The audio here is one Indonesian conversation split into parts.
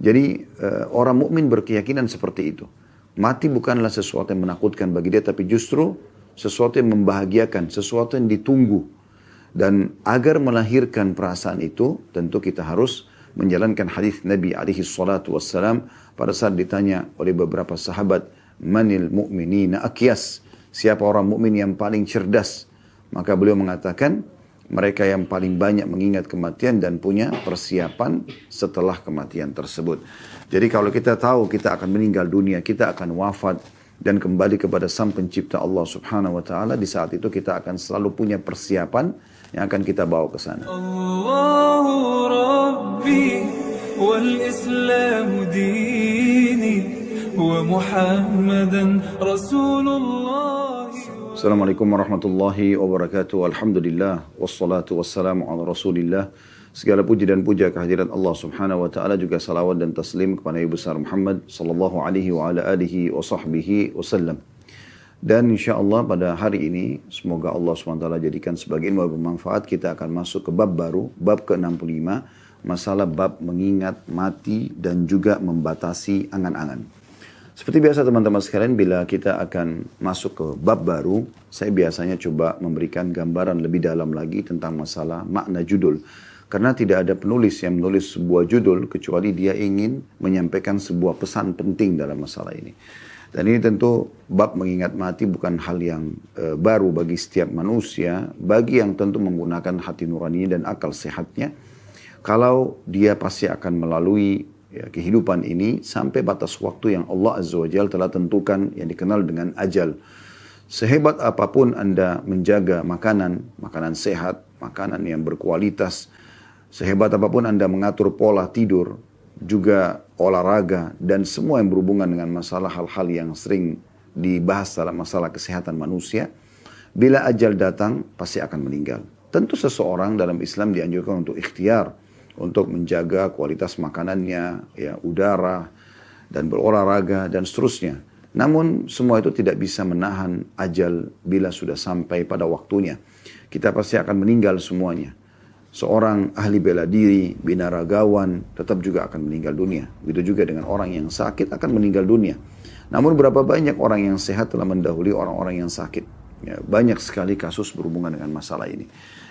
Jadi orang mukmin berkeyakinan seperti itu. Mati bukanlah sesuatu yang menakutkan bagi dia, tapi justru sesuatu yang membahagiakan, sesuatu yang ditunggu. Dan agar melahirkan perasaan itu, tentu kita harus menjalankan hadis Nabi alaihi salatu wassalam pada saat ditanya oleh beberapa sahabat, manil mu'minina akyas, siapa orang mukmin yang paling cerdas? Maka beliau mengatakan, mereka yang paling banyak mengingat kematian dan punya persiapan setelah kematian tersebut. Jadi kalau kita tahu kita akan meninggal dunia, kita akan wafat dan kembali kepada Sang Pencipta Allah Subhanahu wa taala, di saat itu kita akan selalu punya persiapan yang akan kita bawa ke sana. Allahu Rabbi wal Islam dini wa Muhammadan Rasulullah. Assalamualaikum warahmatullahi wabarakatuh. Alhamdulillah wassalatu wassalamu ala Rasulillah. Segala puji dan puja kehadirat Allah Subhanahu wa taala, juga salawat dan taslim kepada Nabi besar Muhammad sallallahu alaihi wa ala alihi wa sahbihi wasallam. Dan insyaallah pada hari ini semoga Allah Subhanahu wa taala jadikan sebagai ilmu bermanfaat. Kita akan masuk ke bab baru, bab ke-65, masalah bab mengingat mati dan juga membatasi angan-angan. Seperti biasa teman-teman sekalian, bila kita akan masuk ke bab baru, saya biasanya coba memberikan gambaran lebih dalam lagi tentang masalah makna judul. Karena tidak ada penulis yang menulis sebuah judul kecuali dia ingin menyampaikan sebuah pesan penting dalam masalah ini. Dan ini tentu bab mengingat mati bukan hal yang baru bagi setiap manusia, bagi yang tentu menggunakan hati nurani dan akal sehatnya. Kalau dia pasti akan melalui kehidupan ini sampai batas waktu yang Allah Azza wa Jalla telah tentukan, yang dikenal dengan ajal. Sehebat apapun Anda menjaga makanan sehat, makanan yang berkualitas, sehebat apapun Anda mengatur pola tidur, juga olahraga, dan semua yang berhubungan dengan masalah hal-hal yang sering dibahas dalam masalah kesehatan manusia, bila ajal datang pasti akan meninggal. Tentu seseorang dalam Islam dianjurkan untuk ikhtiar, untuk menjaga kualitas makanannya, ya, udara, dan berolahraga, dan seterusnya. Namun semua itu tidak bisa menahan ajal bila sudah sampai pada waktunya. Kita pasti akan meninggal semuanya. Seorang ahli bela diri, binaragawan, tetap juga akan meninggal dunia. Begitu juga dengan orang yang sakit akan meninggal dunia. Namun berapa banyak orang yang sehat telah mendahului orang-orang yang sakit. Ya, banyak sekali kasus berhubungan dengan masalah ini.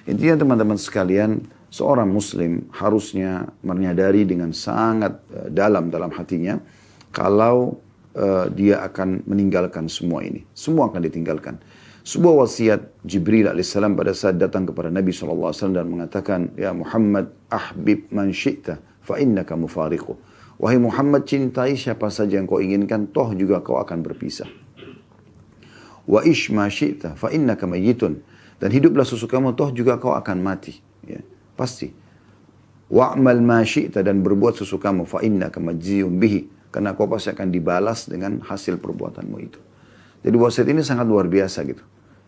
Intinya teman-teman sekalian, seorang muslim harusnya menyadari dengan sangat dalam hatinya kalau dia akan meninggalkan semua ini. Semua akan ditinggalkan. Sebuah wasiat Jibril alaihissalam pada saat datang kepada Nabi SAW dan mengatakan, ya Muhammad, ahbib man syi'ta fa innaka mufariqu. Wahai Muhammad, cintai siapa saja yang kau inginkan, toh juga kau akan berpisah. Wa ish ma syi'ta fa innaka mayyitun. Dan hiduplah sesukamu, toh juga kau akan mati. Ya, pasti. Wa'mal ma syi'ta, dan berbuat sesukamu, fa innaka majziyun bihi. Karena kau pasti akan dibalas dengan hasil perbuatanmu itu. Jadi wasiat ini sangat luar biasa gitu.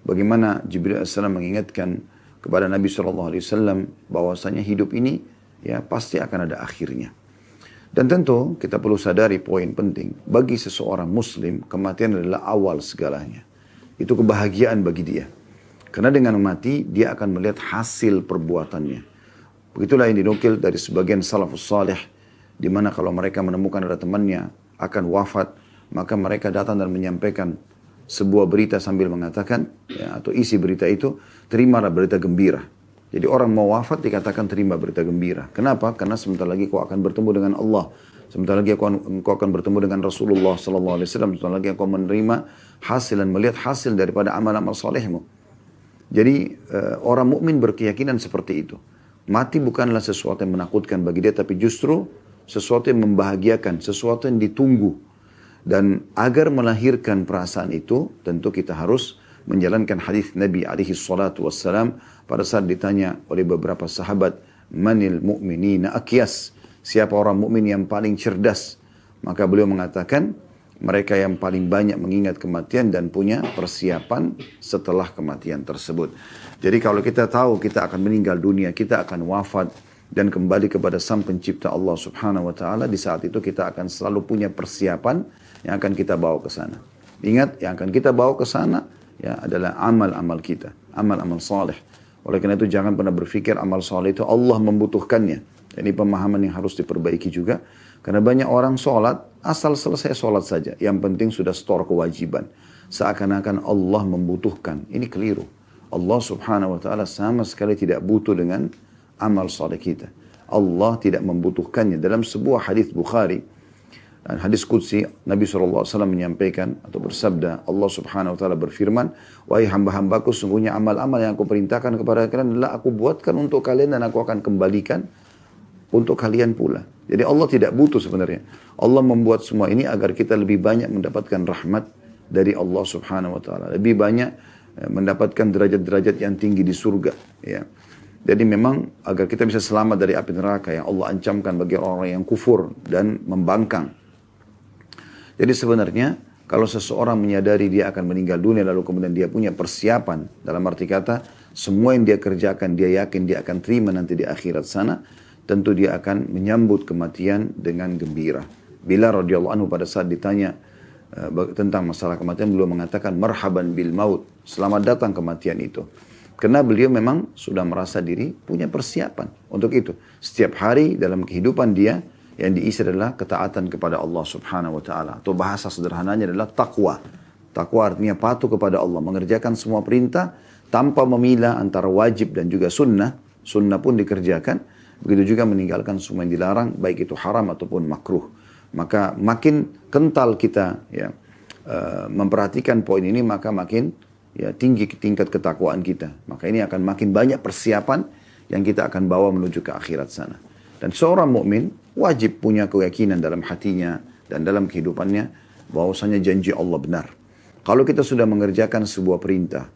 Bagaimana Jibril AS mengingatkan kepada Nabi SAW bahwasanya hidup ini ya pasti akan ada akhirnya. Dan tentu kita perlu sadari poin penting. Bagi seseorang muslim, kematian adalah awal segalanya. Itu kebahagiaan bagi dia. Karena dengan mati, dia akan melihat hasil perbuatannya. Begitulah yang dinukil dari sebagian salafus salih, di mana kalau mereka menemukan ada temannya akan wafat, maka mereka datang dan menyampaikan sebuah berita sambil mengatakan, ya, atau isi berita itu, terimalah berita gembira. Jadi orang mau wafat dikatakan terima berita gembira. Kenapa? Karena sebentar lagi kau akan bertemu dengan Allah. Sebentar lagi kau akan bertemu dengan Rasulullah SAW. Sebentar lagi kau menerima hasil dan melihat hasil daripada amal-amal salehmu. Jadi orang mukmin berkeyakinan seperti itu. Mati bukanlah sesuatu yang menakutkan bagi dia, tapi justru sesuatu yang membahagiakan, sesuatu yang ditunggu. Dan agar melahirkan perasaan itu, tentu kita harus menjalankan hadis Nabi alaihi salatu wassalam pada saat ditanya oleh beberapa sahabat, manil mu'minina akyas, siapa orang mukmin yang paling cerdas? Maka beliau mengatakan, mereka yang paling banyak mengingat kematian dan punya persiapan setelah kematian tersebut. Jadi kalau kita tahu kita akan meninggal dunia, kita akan wafat dan kembali kepada Sang Pencipta Allah Subhanahu wa taala, di saat itu kita akan selalu punya persiapan yang akan kita bawa ke sana. Ingat, yang akan kita bawa ke sana ya adalah amal-amal kita, amal-amal saleh. Oleh karena itu jangan pernah berpikir amal saleh itu Allah membutuhkannya. Ini pemahaman yang harus diperbaiki juga. Karena banyak orang sholat, asal selesai sholat saja. Yang penting sudah store kewajiban. Seakan-akan Allah membutuhkan. Ini keliru. Allah subhanahu wa ta'ala sama sekali tidak butuh dengan amal saleh kita. Allah tidak membutuhkannya. Dalam sebuah hadis Bukhari, hadis Qudsi, Nabi SAW menyampaikan atau bersabda, Allah subhanahu wa ta'ala berfirman, wahai hamba-hambaku, sungguhnya amal-amal yang aku perintahkan kepada kalian adalah aku buatkan untuk kalian dan aku akan kembalikan untuk kalian pula. Jadi Allah tidak butuh sebenarnya. Allah membuat semua ini agar kita lebih banyak mendapatkan rahmat dari Allah subhanahu wa ta'ala. Lebih banyak mendapatkan derajat-derajat yang tinggi di surga. Ya. Jadi memang agar kita bisa selamat dari api neraka yang Allah ancamkan bagi orang-orang yang kufur dan membangkang. Jadi sebenarnya kalau seseorang menyadari dia akan meninggal dunia lalu kemudian dia punya persiapan, dalam arti kata semua yang dia kerjakan dia yakin dia akan terima nanti di akhirat sana, tentu dia akan menyambut kematian dengan gembira. Bilal radhiyallahu anhu pada saat ditanya tentang masalah kematian, beliau mengatakan marhaban bil maut, selamat datang kematian itu. Karena beliau memang sudah merasa diri punya persiapan untuk itu. Setiap hari dalam kehidupan dia yang diisi adalah ketaatan kepada Allah subhanahu wa ta'ala. Atau bahasa sederhananya adalah taqwa. Taqwa artinya patuh kepada Allah, mengerjakan semua perintah tanpa memilah antara wajib dan juga sunnah. Sunnah pun dikerjakan. Begitu juga meninggalkan semua yang dilarang, baik itu haram ataupun makruh. Maka makin kental kita ya, memperhatikan poin ini, maka makin ya, tinggi tingkat ketakwaan kita. Maka ini akan makin banyak persiapan yang kita akan bawa menuju ke akhirat sana. Dan seorang mukmin wajib punya keyakinan dalam hatinya dan dalam kehidupannya bahwasanya janji Allah benar. Kalau kita sudah mengerjakan sebuah perintah,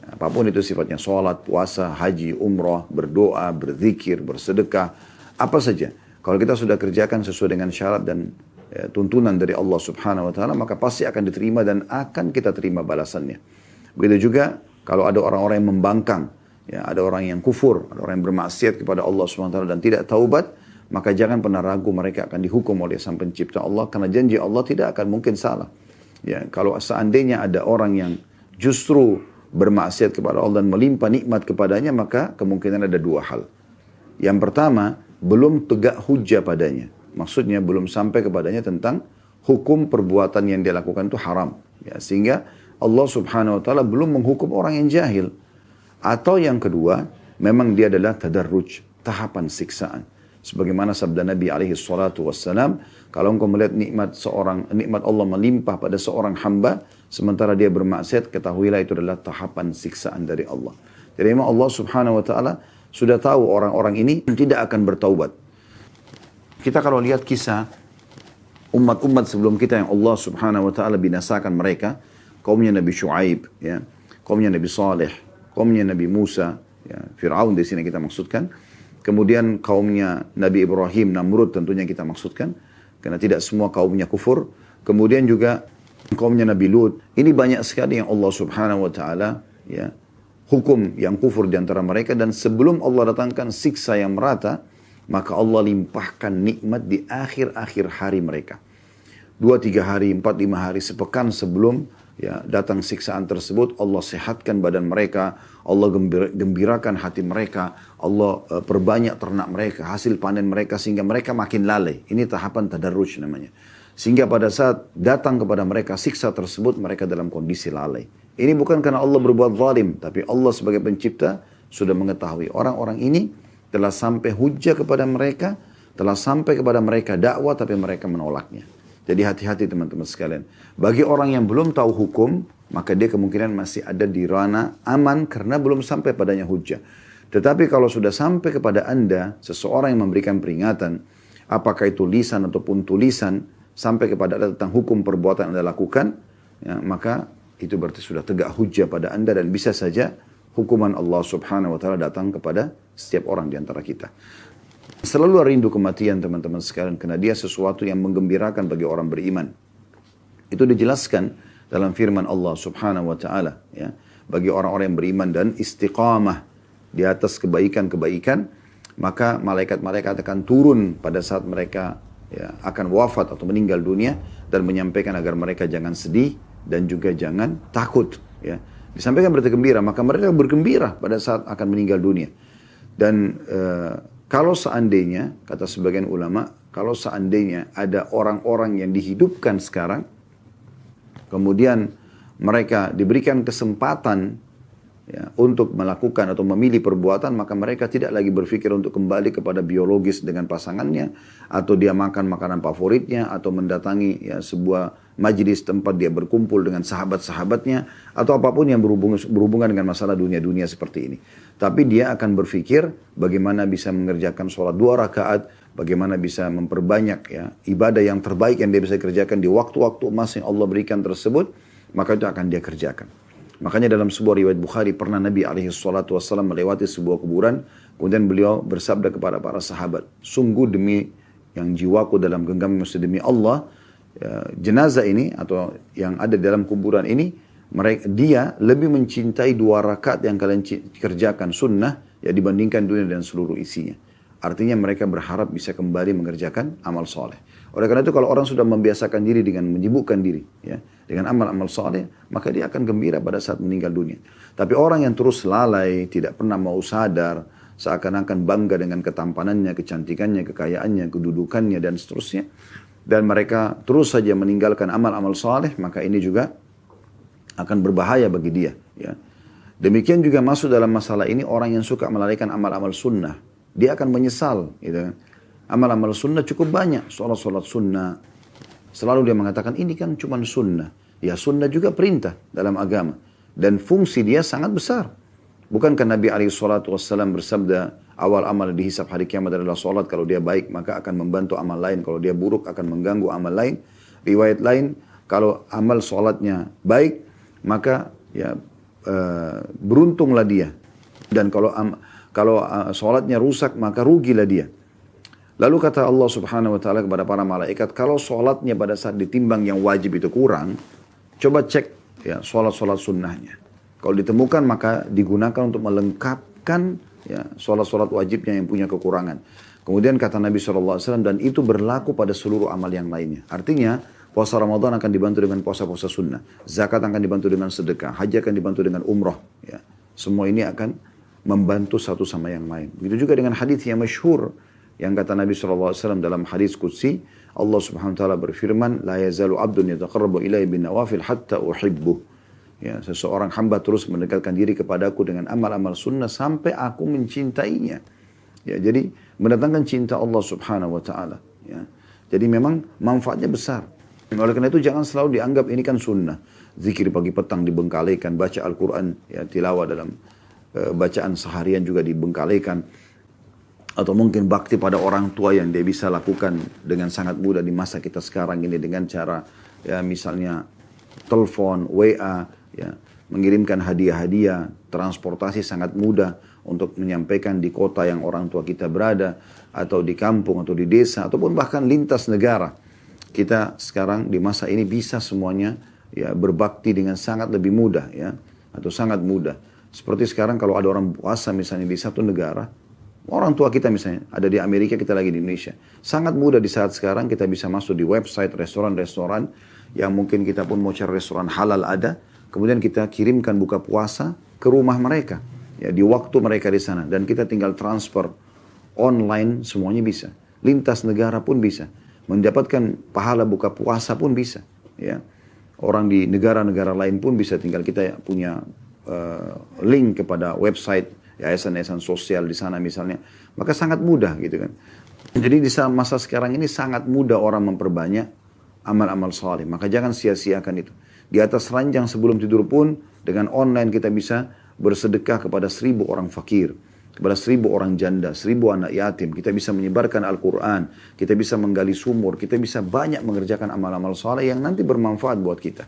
apapun itu sifatnya, sholat, puasa, haji, umrah, berdoa, berzikir, bersedekah, apa saja. Kalau kita sudah kerjakan sesuai dengan syarat dan tuntunan dari Allah subhanahu wa ta'ala, maka pasti akan diterima dan akan kita terima balasannya. Begitu juga kalau ada orang-orang yang membangkang, ya, ada orang yang kufur, ada orang yang bermaksiat kepada Allah subhanahu wa ta'ala dan tidak taubat, maka jangan pernah ragu mereka akan dihukum oleh sang pencipta Allah, karena janji Allah tidak akan mungkin salah. Ya, kalau seandainya ada orang yang justru bermaksiat kepada Allah dan melimpah nikmat kepadanya, maka kemungkinan ada dua hal. Yang pertama, belum tegak hujjah padanya. Maksudnya belum sampai kepadanya tentang hukum perbuatan yang dia lakukan itu haram. Ya, sehingga Allah subhanahu wa ta'ala belum menghukum orang yang jahil. Atau yang kedua, memang dia adalah tadarruj, tahapan siksaan. Sebagaimana sabda Nabi alaihi salatu wassalam, kalau engkau melihat nikmat Allah melimpah pada seorang hamba, sementara dia bermaksiat, ketahuilah itu adalah tahapan siksaan dari Allah. Jadi memang Allah subhanahu wa ta'ala sudah tahu orang-orang ini tidak akan bertaubat. Kita kalau lihat kisah umat-umat sebelum kita yang Allah subhanahu wa ta'ala binasakan mereka, kaumnya Nabi Shu'aib, ya, kaumnya Nabi Saleh, kaumnya Nabi Musa, ya, Fir'aun di sini kita maksudkan, kemudian kaumnya Nabi Ibrahim, Namrud tentunya kita maksudkan, karena tidak semua kaumnya kufur, kemudian juga kaumnya Nabi Lut. Ini banyak sekali yang Allah subhanahu wa ta'ala ya, hukum yang kufur di antara mereka, dan sebelum Allah datangkan siksa yang merata, maka Allah limpahkan nikmat di akhir-akhir hari mereka. 2-3 hari, 4-5 hari, sepekan sebelum ya, datang siksaan tersebut, Allah sehatkan badan mereka, Allah gembirakan hati mereka, Allah perbanyak ternak mereka, hasil panen mereka, sehingga mereka makin lalai. Ini tahapan tadarruj namanya. Sehingga pada saat datang kepada mereka siksa tersebut, mereka dalam kondisi lalai. Ini bukan karena Allah berbuat zalim, tapi Allah sebagai pencipta sudah mengetahui orang-orang ini telah sampai hujjah kepada mereka, telah sampai kepada mereka dakwah, tapi mereka menolaknya. Jadi hati-hati teman-teman sekalian. Bagi orang yang belum tahu hukum, maka dia kemungkinan masih ada di ranah aman karena belum sampai padanya hujjah. Tetapi kalau sudah sampai kepada Anda, seseorang yang memberikan peringatan, apakah itu lisan ataupun tulisan, sampai kepada Anda tentang hukum perbuatan Anda lakukan, ya, maka itu berarti sudah tegak hujjah pada Anda, dan bisa saja hukuman Allah subhanahu wa ta'ala datang kepada setiap orang di antara kita. Selalu rindu kematian teman-teman sekalian, karena dia sesuatu yang menggembirakan bagi orang beriman. Itu dijelaskan dalam firman Allah subhanahu wa ta'ala. Ya, bagi orang-orang yang beriman dan istiqamah di atas kebaikan-kebaikan, maka malaikat-malaikat akan turun pada saat mereka ya, akan wafat atau meninggal dunia, dan menyampaikan agar mereka jangan sedih dan juga jangan takut. Ya. Disampaikan berita gembira, maka mereka bergembira pada saat akan meninggal dunia. Dan Kalau seandainya, kata sebagian ulama, kalau seandainya ada orang-orang yang dihidupkan sekarang, kemudian mereka diberikan kesempatan ya, untuk melakukan atau memilih perbuatan, maka mereka tidak lagi berpikir untuk kembali kepada biologis dengan pasangannya, atau dia makan makanan favoritnya, atau mendatangi ya, sebuah majlis tempat dia berkumpul dengan sahabat-sahabatnya, atau apapun yang berhubungan dengan masalah dunia-dunia seperti ini. Tapi dia akan berpikir bagaimana bisa mengerjakan sholat 2 rakaat, bagaimana bisa memperbanyak ya, ibadah yang terbaik yang dia bisa kerjakan di waktu-waktu emas yang Allah berikan tersebut, maka itu akan dia kerjakan. Makanya dalam sebuah riwayat Bukhari, pernah Nabi SAW melewati sebuah kuburan, kemudian beliau bersabda kepada para sahabat, sungguh demi yang jiwaku dalam genggaman demi Allah, ya, jenazah ini atau yang ada dalam kuburan ini, dia lebih mencintai 2 rakaat yang kalian kerjakan sunnah ya, dibandingkan dunia dan seluruh isinya. Artinya mereka berharap bisa kembali mengerjakan amal soleh. Oleh karena itu kalau orang sudah membiasakan diri dengan menyibukkan diri ya, dengan amal-amal soleh, maka dia akan gembira pada saat meninggal dunia. Tapi orang yang terus lalai, tidak pernah mau sadar, seakan-akan bangga dengan ketampanannya, kecantikannya, kekayaannya, kedudukannya, dan seterusnya, dan mereka terus saja meninggalkan amal-amal soleh, maka ini juga akan berbahaya bagi dia. Ya. Demikian juga masuk dalam masalah ini orang yang suka melalaikan amal-amal sunnah. Dia akan menyesal. Gitu. Amal-amal sunnah cukup banyak. Sholat-sholat sunnah. Selalu dia mengatakan ini kan cuma sunnah. Ya sunnah juga perintah dalam agama. Dan fungsi dia sangat besar. Bukankah Nabi SAW bersabda, awal amal dihisab hari kiamat adalah sholat. Kalau dia baik maka akan membantu amal lain. Kalau dia buruk akan mengganggu amal lain. Riwayat lain, kalau amal sholatnya baik, maka ya beruntunglah dia. Dan kalau sholatnya rusak, maka rugilah dia. Lalu kata Allah Subhanahu wa taala kepada para malaikat, kalau sholatnya pada saat ditimbang yang wajib itu kurang, coba cek ya sholat-sholat sunnahnya. Kalau ditemukan maka digunakan untuk melengkapkan ya sholat-sholat wajibnya yang punya kekurangan. Kemudian kata Nabi SAW, dan itu berlaku pada seluruh amal yang lainnya. Artinya puasa Ramadan akan dibantu dengan puasa-puasa sunnah, zakat akan dibantu dengan sedekah, haji akan dibantu dengan umrah. Ya. Semua ini akan membantu satu sama yang lain. Begitu juga dengan hadis yang masyhur yang kata Nabi SAW dalam hadis qudsi, Allah Subhanahu wa taala berfirman, la yazalu abdun yataqarrabu ilayya bin nawafil hatta uhibbuh. Ya, seseorang hamba terus mendekatkan diri kepadaku dengan amal-amal sunnah sampai aku mencintainya. Ya, jadi mendatangkan cinta Allah Subhanahu wa taala, ya. Jadi memang manfaatnya besar. Oleh karena itu jangan selalu dianggap ini kan sunnah. Zikir pagi petang dibengkalikan, baca Al-Quran, ya, tilawah dalam bacaan seharian juga dibengkalikan. Atau mungkin bakti pada orang tua yang dia bisa lakukan dengan sangat mudah di masa kita sekarang ini dengan cara ya misalnya telepon, WA, ya, mengirimkan hadiah-hadiah, transportasi sangat mudah untuk menyampaikan di kota yang orang tua kita berada, atau di kampung, atau di desa, ataupun bahkan lintas negara. Kita sekarang di masa ini bisa semuanya ya berbakti dengan sangat lebih mudah ya, atau sangat mudah. Seperti sekarang kalau ada orang puasa misalnya di satu negara, orang tua kita misalnya ada di Amerika, kita lagi di Indonesia. Sangat mudah di saat sekarang kita bisa masuk di website restoran-restoran yang mungkin kita pun mau cari restoran halal ada. Kemudian kita kirimkan buka puasa ke rumah mereka. Ya, di waktu mereka di sana. Dan kita tinggal transfer online, semuanya bisa. Lintas negara pun bisa. Mendapatkan pahala buka puasa pun bisa. Ya. Orang di negara-negara lain pun bisa, tinggal kita punya link kepada website yayasan-yayasan sosial di sana misalnya, maka sangat mudah gitu kan. Jadi di masa sekarang ini sangat mudah orang memperbanyak amal-amal saleh, maka jangan sia-siakan itu. Di atas ranjang sebelum tidur pun dengan online kita bisa bersedekah kepada 1000 orang fakir, kepada 1000 orang janda, 1000 anak yatim. Kita bisa menyebarkan Al-Quran, kita bisa menggali sumur, kita bisa banyak mengerjakan amal-amal saleh yang nanti bermanfaat buat kita.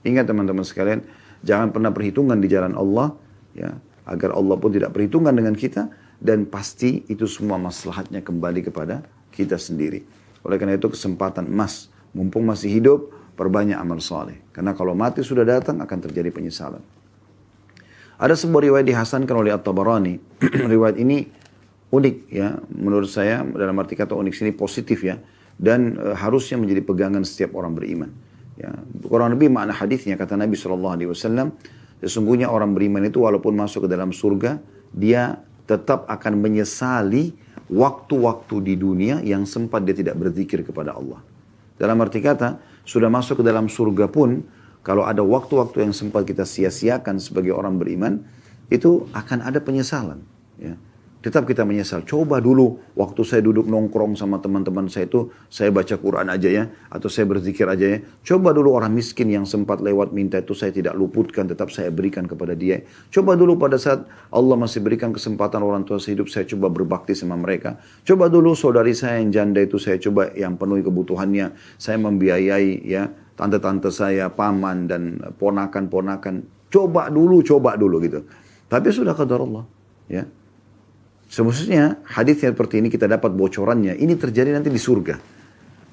Ingat teman-teman sekalian, jangan pernah perhitungan di jalan Allah, ya, agar Allah pun tidak perhitungan dengan kita, dan pasti itu semua maslahatnya kembali kepada kita sendiri. Oleh karena itu kesempatan emas, mumpung masih hidup, perbanyak amal saleh. Karena kalau mati sudah datang akan terjadi penyesalan. Ada sebuah riwayat dihasankan oleh At-Tabarani. Riwayat ini unik ya, menurut saya dalam arti kata unik sini positif ya, dan harusnya menjadi pegangan setiap orang beriman. Ya, kurang lebih makna hadisnya kata Nabi SAW, sesungguhnya orang beriman itu walaupun masuk ke dalam surga, dia tetap akan menyesali waktu-waktu di dunia yang sempat dia tidak berzikir kepada Allah. Dalam arti kata, sudah masuk ke dalam surga pun, kalau ada waktu-waktu yang sempat kita sia-siakan sebagai orang beriman, itu akan ada penyesalan. Ya. Tetap kita menyesal. Coba dulu waktu saya duduk nongkrong sama teman-teman saya itu, saya baca Quran aja ya, atau saya berzikir aja ya. Coba dulu orang miskin yang sempat lewat minta itu saya tidak luputkan, tetap saya berikan kepada dia. Coba dulu pada saat Allah masih berikan kesempatan orang tua saya hidup, saya coba berbakti sama mereka. Coba dulu saudari saya yang janda itu saya coba yang penuhi kebutuhannya. Saya membiayai ya tante-tante saya, paman dan ponakan-ponakan. Coba dulu gitu. Tapi sudah qadar Allah ya. Semestinya hadis yang seperti ini kita dapat bocorannya. Ini terjadi nanti di surga.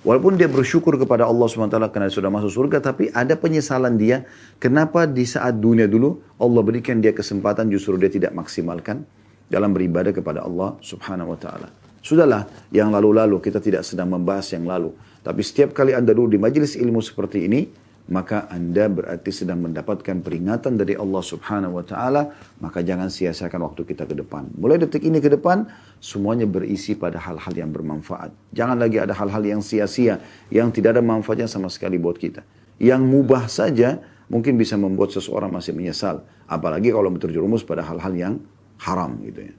Walaupun dia bersyukur kepada Allah SWT karena sudah masuk surga. Tapi ada penyesalan dia. Kenapa di saat dunia dulu Allah berikan dia kesempatan justru dia tidak maksimalkan dalam beribadah kepada Allah Subhanahu Wa Taala. Sudahlah yang lalu-lalu kita tidak sedang membahas yang lalu. Tapi setiap kali anda duduk di majelis ilmu seperti ini, maka anda berarti sedang mendapatkan peringatan dari Allah Subhanahu Wa Taala. Maka jangan sia-siakan waktu kita ke depan. Mulai detik ini ke depan, semuanya berisi pada hal-hal yang bermanfaat. Jangan lagi ada hal-hal yang sia-sia, yang tidak ada manfaatnya sama sekali buat kita. Yang mubah saja mungkin bisa membuat seseorang masih menyesal. Apalagi kalau terjerumus pada hal-hal yang haram gitu ya.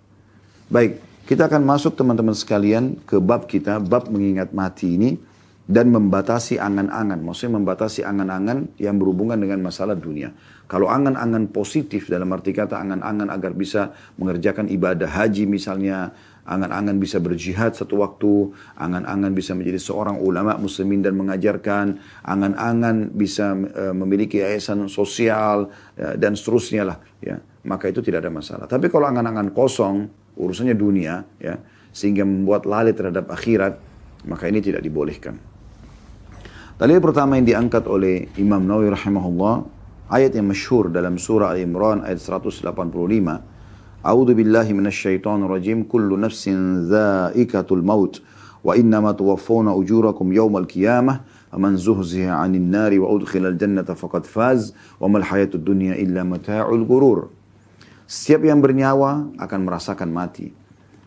Baik, kita akan masuk teman-teman sekalian ke bab kita, bab mengingat mati ini. Dan membatasi angan-angan. Maksudnya membatasi angan-angan yang berhubungan dengan masalah dunia. Kalau angan-angan positif dalam arti kata angan-angan agar bisa mengerjakan ibadah haji misalnya. Angan-angan bisa berjihad satu waktu. Angan-angan bisa menjadi seorang ulama muslimin dan mengajarkan. Angan-angan bisa memiliki yayasan sosial dan seterusnya lah. Ya. Maka itu tidak ada masalah. Tapi kalau angan-angan kosong, urusannya dunia. Ya, sehingga membuat lalai terhadap akhirat. Maka ini tidak dibolehkan. Dalil pertama yang diangkat oleh Imam Nawawi rahimahullah, ayat yang masyhur dalam surah Al-Imran ayat 185. A'udzu billahi minasyaitonir rajim. Kullu nafsin dha'iqatul maut wa innama tuwaffawna ujurakum yawmal qiyamah. Faman zuhziha 'anil nari wa udkhilal jannata faqad faz wa mal hayatud dunya illa mata'ul ghurur. Setiap yang bernyawa akan merasakan mati.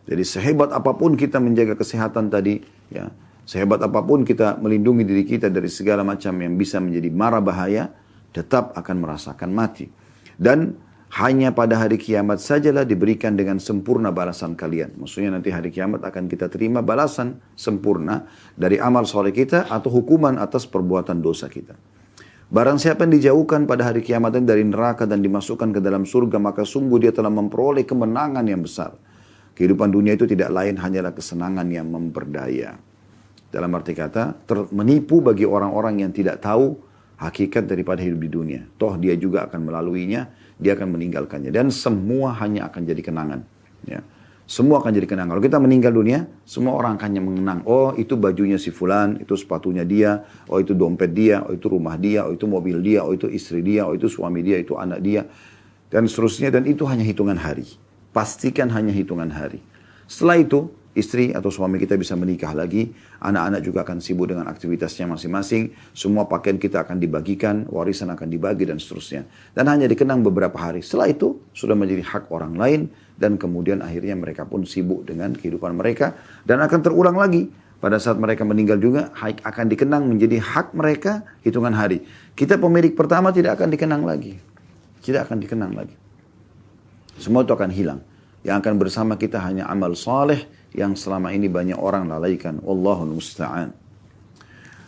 Jadi sehebat apapun kita menjaga kesehatan tadi, ya, sehebat apapun kita melindungi diri kita dari segala macam yang bisa menjadi mara bahaya, tetap akan merasakan mati. Dan hanya pada hari kiamat sajalah diberikan dengan sempurna balasan kalian. Maksudnya nanti hari kiamat akan kita terima balasan sempurna dari amal soleh kita atau hukuman atas perbuatan dosa kita. Barang siapa yang dijauhkan pada hari kiamat dari neraka dan dimasukkan ke dalam surga, maka sungguh dia telah memperoleh kemenangan yang besar. Kehidupan dunia itu tidak lain hanyalah kesenangan yang memperdaya. Dalam arti kata, menipu bagi orang-orang yang tidak tahu hakikat daripada hidup di dunia. Toh dia juga akan melaluinya, dia akan meninggalkannya. Dan semua hanya akan jadi kenangan. Ya. Semua akan jadi kenangan. Kalau kita meninggal dunia, semua orang akan mengenang. Oh itu bajunya si fulan, itu sepatunya dia, oh itu dompet dia, oh itu rumah dia, oh itu mobil dia, oh itu istri dia, oh itu suami dia, itu anak dia. Dan seterusnya, dan itu hanya hitungan hari. Pastikan hanya hitungan hari. Setelah itu, istri atau suami kita bisa menikah lagi. Anak-anak juga akan sibuk dengan aktivitasnya masing-masing. Semua pakaian kita akan dibagikan, warisan akan dibagi dan seterusnya. Dan hanya dikenang beberapa hari. Setelah itu, sudah menjadi hak orang lain. Dan kemudian akhirnya mereka pun sibuk dengan kehidupan mereka. Dan akan terulang lagi. Pada saat mereka meninggal juga, akan dikenang menjadi hak mereka hitungan hari. Kita pemilik pertama tidak akan dikenang lagi. Tidak akan dikenang lagi. Semua itu akan hilang. Yang akan bersama kita hanya amal saleh yang selama ini banyak orang lalaikan. Wallahul musta'an.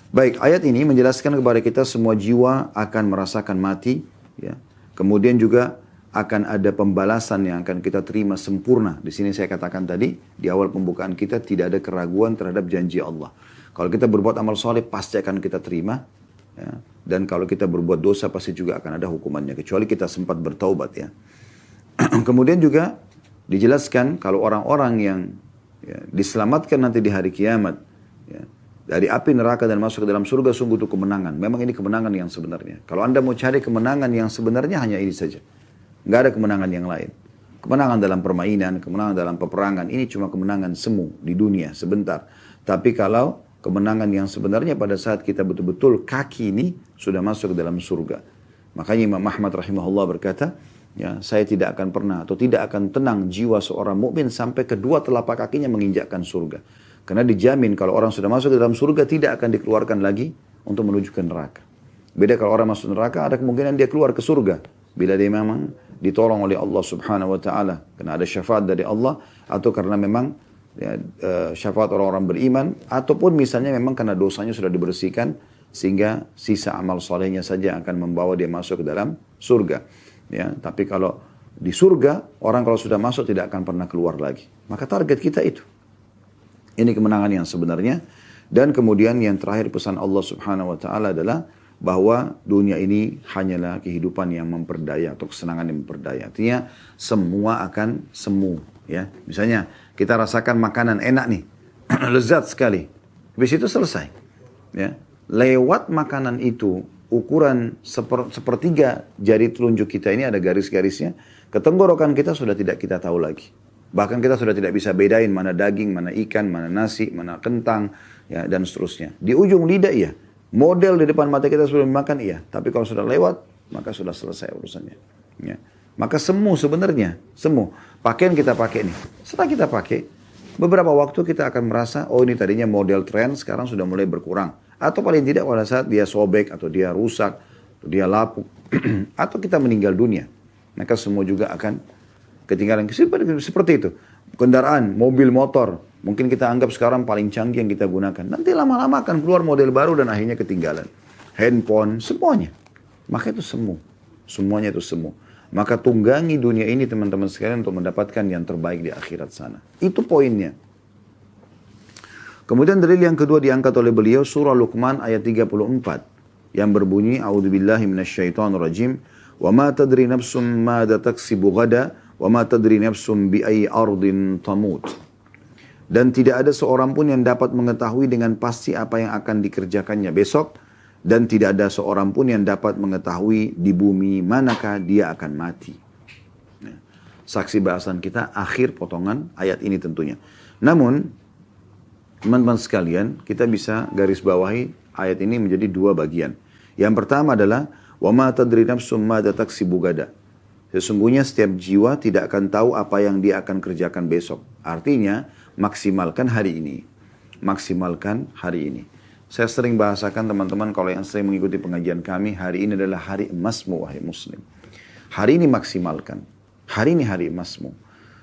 Baik, ayat ini menjelaskan kepada kita semua jiwa akan merasakan mati. Ya. Kemudian juga akan ada pembalasan yang akan kita terima sempurna. Di sini saya katakan tadi, di awal pembukaan kita tidak ada keraguan terhadap janji Allah. Kalau kita berbuat amal saleh pasti akan kita terima. Ya. Dan kalau kita berbuat dosa pasti juga akan ada hukumannya. Kecuali kita sempat bertaubat ya. Kemudian juga dijelaskan kalau orang-orang yang diselamatkan nanti di hari kiamat ya, dari api neraka dan masuk ke dalam surga, sungguh itu kemenangan. Memang ini kemenangan yang sebenarnya. Kalau anda mau cari kemenangan yang sebenarnya hanya ini saja. Nggak ada kemenangan yang lain. Kemenangan dalam permainan, kemenangan dalam peperangan, ini cuma kemenangan semu di dunia sebentar. Tapi kalau kemenangan yang sebenarnya pada saat kita betul-betul kaki ini sudah masuk ke dalam surga. Makanya Imam Ahmad rahimahullah berkata, Ya, saya tidak akan pernah atau tidak akan tenang jiwa seorang mukmin sampai kedua telapak kakinya menginjakkan surga. Karena dijamin kalau orang sudah masuk ke dalam surga tidak akan dikeluarkan lagi untuk menuju ke neraka. Beda kalau orang masuk neraka ada kemungkinan dia keluar ke surga bila dia memang ditolong oleh Allah Subhanahu wa taala karena ada syafaat dari Allah atau karena memang ya, syafaat orang-orang beriman ataupun misalnya memang karena dosanya sudah dibersihkan sehingga sisa amal solehnya saja akan membawa dia masuk ke dalam surga. Ya, tapi kalau di surga, orang kalau sudah masuk tidak akan pernah keluar lagi. Maka target kita itu. Ini kemenangan yang sebenarnya. Dan kemudian yang terakhir pesan Allah Subhanahu wa taala adalah bahwa dunia ini hanyalah kehidupan yang memperdaya atau kesenangan yang memperdaya. Artinya semua akan semu, ya. Misalnya kita rasakan makanan enak nih, lezat sekali. Habis itu selesai. Ya. Lewat makanan itu ukuran sepertiga jari telunjuk kita ini ada garis-garisnya, ke tenggorokan kita sudah tidak kita tahu lagi. Bahkan kita sudah tidak bisa bedain mana daging, mana ikan, mana nasi, mana kentang, ya, dan seterusnya. Di ujung lidah iya, model di depan mata kita sebelum makan iya, tapi kalau sudah lewat, maka sudah selesai urusannya. Ya. Maka semu sebenarnya, semu. Pakaian kita pakai nih, setelah kita pakai, beberapa waktu kita akan merasa, oh ini tadinya model tren, sekarang sudah mulai berkurang. Atau paling tidak pada saat dia sobek, atau dia rusak, atau dia lapuk, atau kita meninggal dunia. Maka semua juga akan ketinggalan. Seperti itu. Kendaraan, mobil, motor, mungkin kita anggap sekarang paling canggih yang kita gunakan. Nanti lama-lama akan keluar model baru dan akhirnya ketinggalan. Handphone, semuanya. Maka itu semu. Semuanya itu semu. Maka tunggangi dunia ini teman-teman sekalian untuk mendapatkan yang terbaik di akhirat sana. Itu poinnya. Kemudian dalil yang kedua diangkat oleh beliau surah Luqman ayat 34 yang berbunyi a'udzubillahi minasyaitonirrajim wa ma tadri nafsum madza taksibu ghada wa ma tadri nafsum bi ayyi ardin tamut. Dan tidak ada seorang pun yang dapat mengetahui dengan pasti apa yang akan dikerjakannya besok dan tidak ada seorang pun yang dapat mengetahui di bumi manakah dia akan mati. Saksi bahasan kita akhir potongan ayat ini tentunya. Namun teman-teman sekalian, kita bisa garis bawahi ayat ini menjadi dua bagian. Yang pertama adalah wa ma tadri nafsum madza taksibu gada. Sesungguhnya setiap jiwa tidak akan tahu apa yang dia akan kerjakan besok. Artinya, maksimalkan hari ini. Maksimalkan hari ini. Saya sering bahasakan teman-teman kalau yang sering mengikuti pengajian kami, hari ini adalah hari emasmu wahai muslim. Hari ini maksimalkan. Hari ini hari emasmu.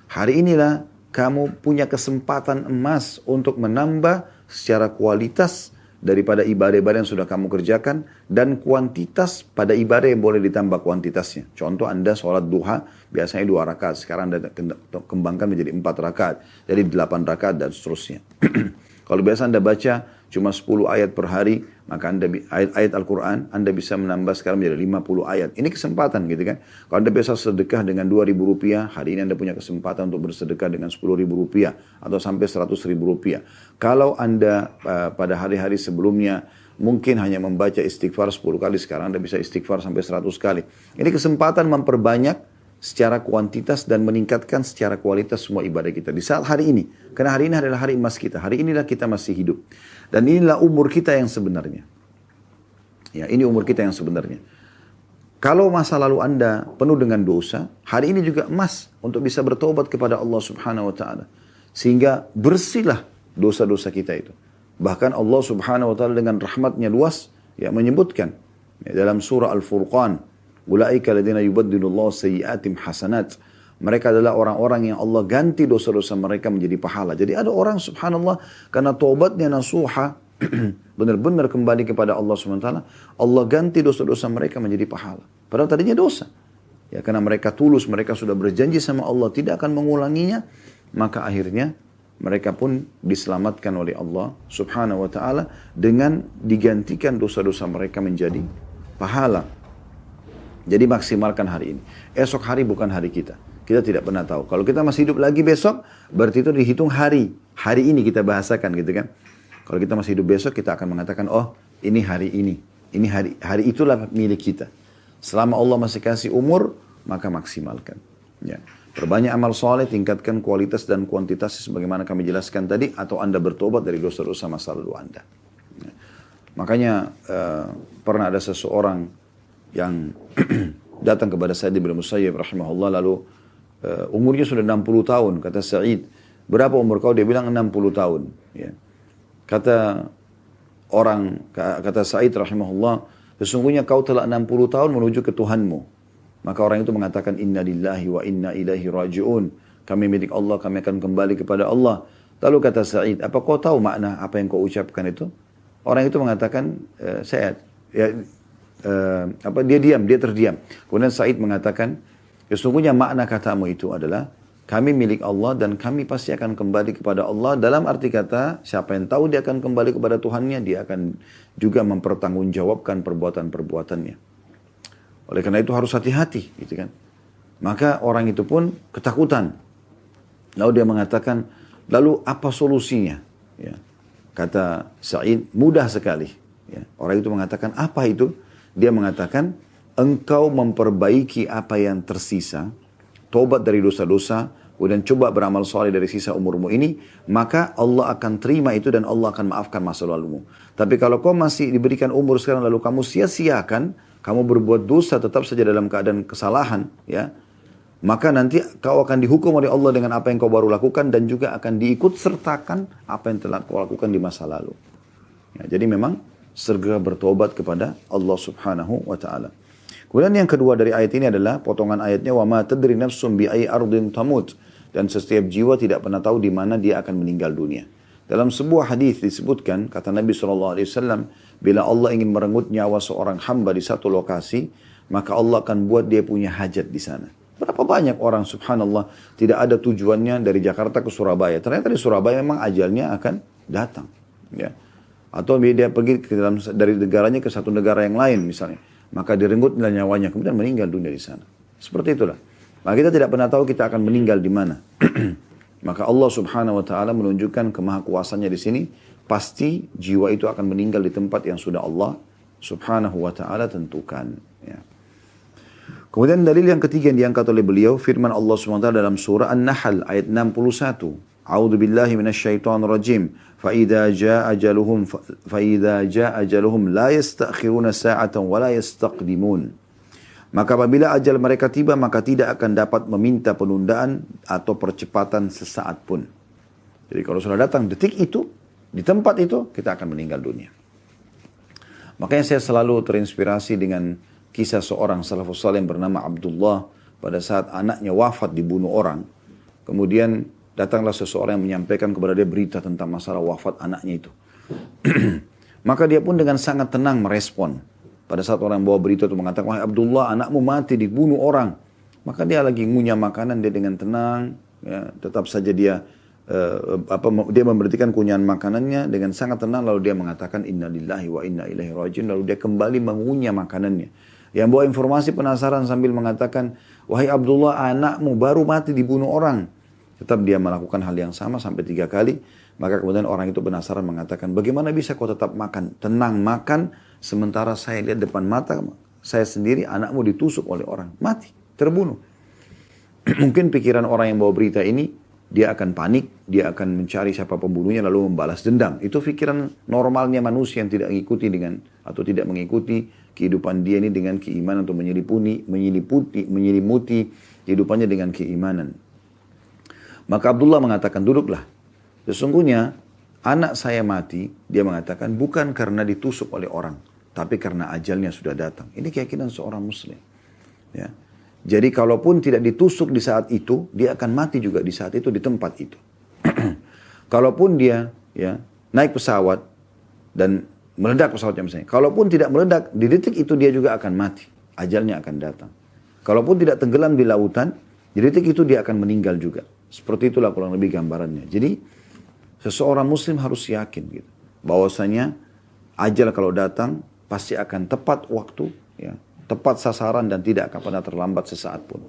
Hari inilah kamu punya kesempatan emas untuk menambah secara kualitas daripada ibadah-ibadah yang sudah kamu kerjakan dan kuantitas pada ibadah yang boleh ditambah kuantitasnya. Contoh Anda sholat duha biasanya 2 rakaat, sekarang Anda kembangkan menjadi 4 rakaat, jadi 8 rakaat dan seterusnya. Kalau biasa Anda baca cuma 10 ayat per hari, maka ayat Al-Quran Anda bisa menambah sekarang menjadi 50 ayat. Ini kesempatan gitu kan. Kalau Anda biasa sedekah dengan 2.000 rupiah, hari ini Anda punya kesempatan untuk bersedekah dengan 10.000 rupiah atau sampai 100.000 rupiah. Kalau Anda pada hari-hari sebelumnya mungkin hanya membaca istighfar 10 kali, sekarang Anda bisa istighfar sampai 100 kali. Ini kesempatan memperbanyak secara kuantitas dan meningkatkan secara kualitas semua ibadah kita di saat hari ini. Karena hari ini adalah hari emas kita. Hari inilah kita masih hidup. Dan inilah umur kita yang sebenarnya. Ya, ini umur kita yang sebenarnya. Kalau masa lalu Anda penuh dengan dosa, hari ini juga emas untuk bisa bertobat kepada Allah Subhanahu wa taala. Sehingga bersihlah dosa-dosa kita itu. Bahkan Allah Subhanahu wa taala dengan rahmatnya luas ya menyebutkan ya, dalam surah Al-Furqan, ulaika alladziina yubaddilullahu sayyi'atihim hasanat. Mereka adalah orang-orang yang Allah ganti dosa-dosa mereka menjadi pahala. Jadi ada orang subhanallah karena taubatnya nasuha benar-benar kembali kepada Allah Subhanahu wa taala, Allah ganti dosa-dosa mereka menjadi pahala. Padahal tadinya dosa. Ya karena mereka tulus, mereka sudah berjanji sama Allah tidak akan mengulanginya, maka akhirnya mereka pun diselamatkan oleh Allah Subhanahu wa taala dengan digantikan dosa-dosa mereka menjadi pahala. Jadi maksimalkan hari ini. Esok hari bukan hari kita. Kita tidak pernah tahu. Kalau kita masih hidup lagi besok, berarti itu dihitung hari. Hari ini kita bahasakan gitu kan. Kalau kita masih hidup besok, kita akan mengatakan, oh ini hari ini. Ini hari itulah milik kita. Selama Allah masih kasih umur, maka maksimalkan. Ya. Perbanyak amal soleh, tingkatkan kualitas dan kuantitas sebagaimana kami jelaskan tadi, atau Anda bertobat dari dosa-dosa masa lalu Anda. Ya. Makanya pernah ada seseorang yang datang kepada Sa'id bin Musayyib rahimahullah, lalu umurnya sudah 60 tahun. Kata Sa'id, berapa umur kau? Dia bilang 60 tahun. Ya. Kata Sa'id rahimahullah, sesungguhnya kau telah 60 tahun menuju ke Tuhanmu. Maka orang itu mengatakan, inna lillahi wa inna ilaihi raji'un. Kami milik Allah, kami akan kembali kepada Allah. Lalu kata Sa'id, apa kau tahu makna apa yang kau ucapkan itu? Orang itu mengatakan, dia diam, dia terdiam. Kemudian Sa'id mengatakan, sesungguhnya makna katamu itu adalah kami milik Allah dan kami pasti akan kembali kepada Allah. Dalam arti kata, siapa yang tahu dia akan kembali kepada Tuhannya, dia akan juga mempertanggungjawabkan perbuatan-perbuatannya. Oleh karena itu harus hati-hati, gitu kan. Maka orang itu pun ketakutan. Lalu dia mengatakan, lalu apa solusinya? Ya. Kata Sa'id, mudah sekali. Ya. Orang itu mengatakan, apa itu? Dia mengatakan, engkau memperbaiki apa yang tersisa, tobat dari dosa-dosa, kemudian coba beramal soleh dari sisa umurmu ini, maka Allah akan terima itu dan Allah akan maafkan masa lalumu. Tapi kalau kau masih diberikan umur sekarang lalu kamu sia-siakan, kamu berbuat dosa tetap saja dalam keadaan kesalahan, ya, maka nanti kau akan dihukum oleh Allah dengan apa yang kau baru lakukan dan juga akan diikut sertakan apa yang telah kau lakukan di masa lalu. Ya, jadi memang segera bertobat kepada Allah Subhanahu wa taala. Kemudian yang kedua dari ayat ini adalah potongan ayatnya, wa ma tadri nafsum bi ayyi ardin tamut, dan setiap jiwa tidak pernah tahu di mana dia akan meninggal dunia. Dalam sebuah hadis disebutkan, kata Nabi SAW, bila Allah ingin merenggut nyawa seorang hamba di satu lokasi, maka Allah akan buat dia punya hajat di sana. Berapa banyak orang subhanallah tidak ada tujuannya dari Jakarta ke Surabaya. Ternyata di Surabaya memang ajalnya akan datang. Ya. Atau dia pergi dari negaranya ke satu negara yang lain misalnya. Maka direnggut nyawanya, kemudian meninggal dunia di sana. Seperti itulah. Maka kita tidak pernah tahu kita akan meninggal di mana. Maka Allah Subhanahu wa taala menunjukkan kemahakuasaannya di sini, pasti jiwa itu akan meninggal di tempat yang sudah Allah Subhanahu wa taala tentukan, ya. Kemudian dalil yang ketiga yang diangkat oleh beliau, firman Allah Subhanahu wa taala dalam surah An-Nahl ayat 61. A'udzu billahi minasyaitonir rajim. فَإِذَا جَاءَ أَجَلُهُمْ لَا يَسْتَأْخِرُونَ سَاعَةً وَلَا يَسْتَقْدِمُونَ. Maka apabila ajal mereka tiba, maka tidak akan dapat meminta penundaan atau percepatan sesaat pun. Jadi kalau sudah datang detik itu, di tempat itu, kita akan meninggal dunia. Makanya saya selalu terinspirasi dengan kisah seorang salafus saleh yang bernama Abdullah. Pada saat anaknya wafat dibunuh orang, kemudian datanglah seseorang yang menyampaikan kepada dia berita tentang masalah wafat anaknya itu. Maka dia pun dengan sangat tenang merespon. Pada saat orang bawa berita itu mengatakan, wahai Abdullah, anakmu mati dibunuh orang. Maka dia lagi ngunyah makanan, dia dengan tenang, ya, tetap saja dia memberhentikan kunyahan makanannya dengan sangat tenang, lalu dia mengatakan inna lillahi wa inna ilaihi raji'un, lalu dia kembali mengunyah makanannya. Yang bawa informasi penasaran sambil mengatakan, wahai Abdullah, anakmu baru mati dibunuh orang. Tetap dia melakukan hal yang sama sampai 3 kali. Maka kemudian orang itu penasaran mengatakan, bagaimana bisa kau tetap makan, tenang makan, sementara saya lihat depan mata saya sendiri anakmu ditusuk oleh orang, mati, terbunuh. Mungkin pikiran orang yang bawa berita ini, dia akan panik, dia akan mencari siapa pembunuhnya lalu membalas dendam. Itu pikiran normalnya manusia yang tidak mengikuti atau tidak mengikuti kehidupan dia ini dengan keimanan atau menyelimuti kehidupannya dengan keimanan. Maka Abdullah mengatakan, duduklah. Sesungguhnya anak saya mati, dia mengatakan bukan karena ditusuk oleh orang, tapi karena ajalnya sudah datang. Ini keyakinan seorang muslim. Ya. Jadi kalaupun tidak ditusuk di saat itu, dia akan mati juga di saat itu, di tempat itu. Kalaupun dia naik pesawat dan meledak pesawatnya misalnya. Kalaupun tidak meledak, di detik itu dia juga akan mati. Ajalnya akan datang. Kalaupun tidak tenggelam di lautan, di detik itu dia akan meninggal juga. Seperti itulah kurang lebih gambarannya. Jadi seseorang muslim harus yakin gitu, bahwasanya ajal kalau datang pasti akan tepat waktu, ya, tepat sasaran dan tidak akan pernah terlambat sesaat pun.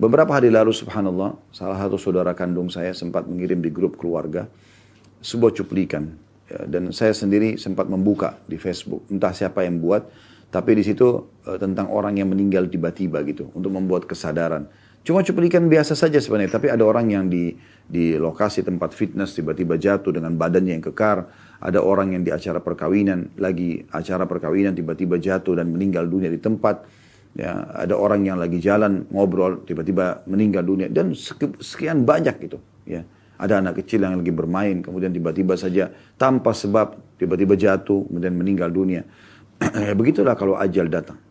Beberapa hari lalu subhanallah, salah satu saudara kandung saya sempat mengirim di grup keluarga sebuah cuplikan, ya, dan saya sendiri sempat membuka di Facebook, entah siapa yang buat, tapi di situ tentang orang yang meninggal tiba-tiba gitu, untuk membuat kesadaran. Cuma cuplikan biasa saja sebenarnya, tapi ada orang yang di lokasi tempat fitness tiba-tiba jatuh dengan badannya yang kekar. Ada orang yang di acara perkawinan, lagi acara perkawinan tiba-tiba jatuh dan meninggal dunia di tempat. Ya, ada orang yang lagi jalan ngobrol tiba-tiba meninggal dunia dan sekian banyak gitu. Ya, ada anak kecil yang lagi bermain kemudian tiba-tiba saja tanpa sebab tiba-tiba jatuh kemudian meninggal dunia. Ya, begitulah kalau ajal datang.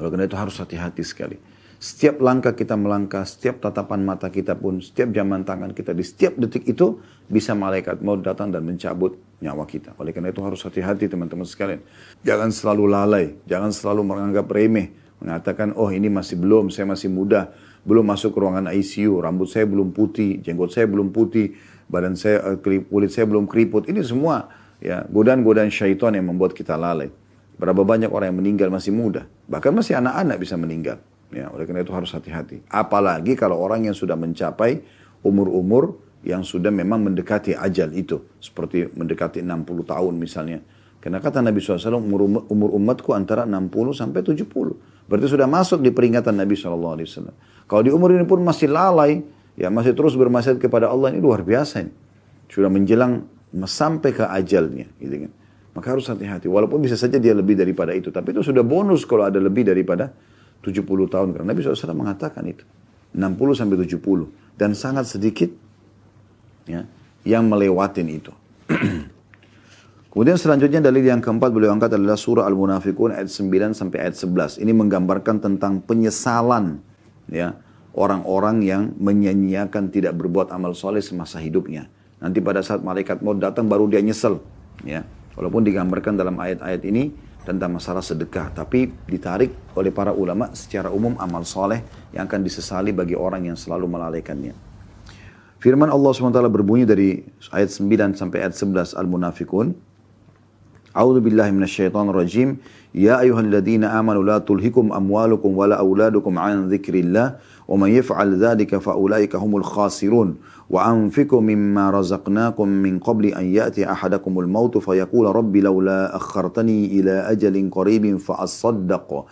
Oleh karena itu harus hati-hati sekali. Setiap langkah kita melangkah, setiap tatapan mata kita pun, setiap jaman tangan kita, di setiap detik itu bisa malaikat maut datang dan mencabut nyawa kita. Oleh karena itu harus hati-hati teman-teman sekalian. Jangan selalu lalai, jangan selalu menganggap remeh. Mengatakan, oh ini masih belum, saya masih muda, belum masuk ke ruangan ICU, rambut saya belum putih, jenggot saya belum putih, badan saya, kulit saya belum keriput. Ini semua ya godaan-godaan syaitan yang membuat kita lalai. Berapa banyak orang yang meninggal masih muda, bahkan masih anak-anak bisa meninggal. Ya, oleh karena itu harus hati-hati. Apalagi kalau orang yang sudah mencapai umur-umur yang sudah memang mendekati ajal itu. Seperti mendekati 60 tahun misalnya. Karena kata Nabi SAW, umur umatku antara 60 sampai 70. Berarti sudah masuk di peringatan Nabi SAW. Kalau di umur ini pun masih lalai, ya masih terus bermaksiat kepada Allah, ini luar biasa ini. Sudah menjelang sampai ke ajalnya. Gitu kan. Maka harus hati-hati. Walaupun bisa saja dia lebih daripada itu. Tapi itu sudah bonus kalau ada lebih daripada 70 tahun. Karena Nabi SAW mengatakan itu. 60 sampai 70. Dan sangat sedikit ya, yang melewatin itu. Kemudian selanjutnya dalil yang keempat beliau angkat adalah surah Al-Munafiqun ayat 9 sampai ayat 11. Ini menggambarkan tentang penyesalan ya orang-orang yang menyia-nyiakan tidak berbuat amal soleh semasa hidupnya. Nanti pada saat malaikat maut datang baru dia nyesel ya. Walaupun digambarkan dalam ayat-ayat ini tentang masalah sedekah, tapi ditarik oleh para ulama secara umum amal soleh yang akan disesali bagi orang yang selalu melalaikannya. Firman Allah SWT berbunyi dari ayat 9 sampai ayat 11 Al-Munafiqun. A'udzu billahi minasyaitonir rajim. Ya ayyuhalladzina amanu la tulhikum amwalukum wala auladukum an dzikrillah wa man yaf'al dzalika fa ulaika humul khasirun. Wa anfiqu mimma razaqnakum min qabli an ya'ti ahadakumul maut fa yaqula rabbi laula akhartani ila ajalin qaribin fa asaddaqa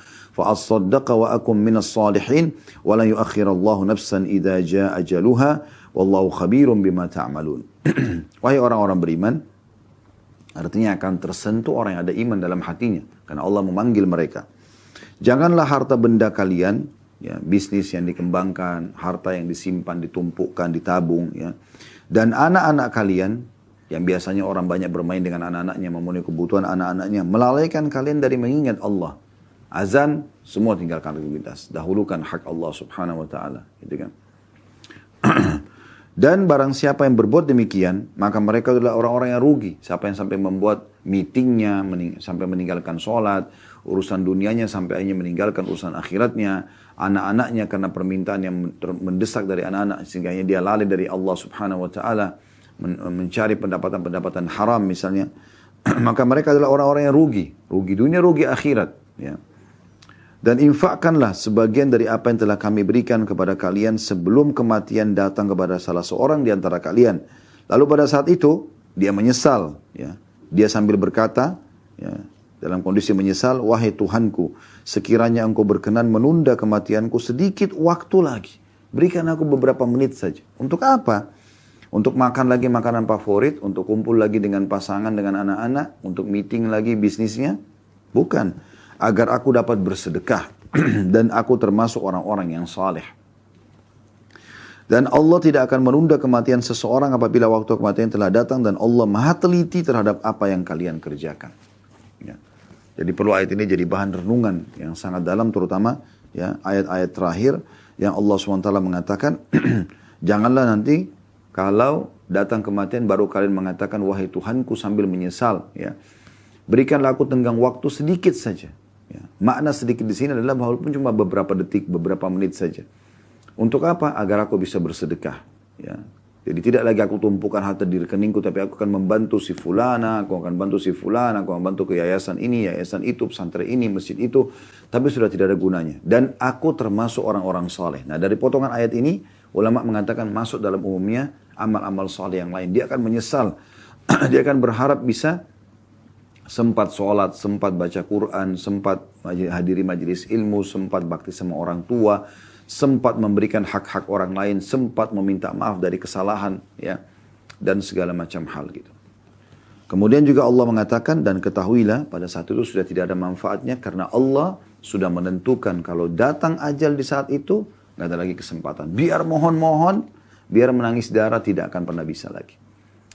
wa akum minas salihin wa lan yu'akhkhirallahu nafsan idza jaa ajaluha wallahu khabirum bima ta'malun. Wahai orang-orang beriman, artinya akan tersentuh orang yang ada iman dalam hatinya. Karena Allah memanggil mereka. Janganlah harta benda kalian, ya, bisnis yang dikembangkan, harta yang disimpan, ditumpukkan, ditabung. Ya. Dan anak-anak kalian, yang biasanya orang banyak bermain dengan anak-anaknya, memenuhi kebutuhan anak-anaknya, melalaikan kalian dari mengingat Allah. Azan, semua tinggalkan aktivitas. Dahulukan hak Allah subhanahu wa ta'ala. Gitu kan. Dan barang siapa yang berbuat demikian, maka mereka adalah orang-orang yang rugi. Siapa yang sampai membuat meetingnya, sampai meninggalkan sholat, urusan dunianya sampai akhirnya meninggalkan urusan akhiratnya, anak-anaknya karena permintaan yang mendesak dari anak-anak, sehingga dia lalai dari Allah subhanahu wa ta'ala, mencari pendapatan-pendapatan haram misalnya, maka mereka adalah orang-orang yang rugi. Rugi dunia, rugi akhirat. Ya. Dan infakkanlah sebagian dari apa yang telah kami berikan kepada kalian sebelum kematian datang kepada salah seorang di antara kalian. Lalu pada saat itu, dia menyesal. Ya. Dia sambil berkata, ya, dalam kondisi menyesal, wahai Tuhanku, sekiranya engkau berkenan menunda kematianku sedikit waktu lagi. Berikan aku beberapa menit saja. Untuk apa? Untuk makan lagi makanan favorit, untuk kumpul lagi dengan pasangan, dengan anak-anak, untuk meeting lagi bisnisnya? Bukan. Agar aku dapat bersedekah dan aku termasuk orang-orang yang saleh. Dan Allah tidak akan menunda kematian seseorang apabila waktu kematian telah datang dan Allah maha teliti terhadap apa yang kalian kerjakan. Ya. Jadi perlu ayat ini jadi bahan renungan yang sangat dalam, terutama ya ayat-ayat terakhir yang Allah SWT mengatakan, janganlah nanti kalau datang kematian baru kalian mengatakan wahai Tuhanku sambil menyesal. Ya. Berikanlah aku tenggang waktu sedikit saja. Ya. Makna sedikit di sini adalah walaupun cuma beberapa detik, beberapa menit saja. Untuk apa? Agar aku bisa bersedekah. Ya. Jadi tidak lagi aku tumpukan harta di rekeningku, tapi aku akan membantu si fulana, aku akan bantu si fulana, aku akan bantu ke yayasan ini, yayasan itu, pesantren ini, masjid itu. Tapi sudah tidak ada gunanya. Dan aku termasuk orang-orang saleh. Nah dari potongan ayat ini, ulama mengatakan masuk dalam umumnya amal-amal saleh yang lain. Dia akan menyesal. Dia akan berharap bisa sempat sholat, sempat baca Quran, sempat hadiri majelis ilmu, sempat bakti sama orang tua, sempat memberikan hak-hak orang lain, sempat meminta maaf dari kesalahan, ya, dan segala macam hal gitu. Kemudian juga Allah mengatakan, dan ketahuilah pada saat itu sudah tidak ada manfaatnya karena Allah sudah menentukan kalau datang ajal di saat itu, nggak ada lagi kesempatan. Biar mohon-mohon, biar menangis darah, tidak akan pernah bisa lagi.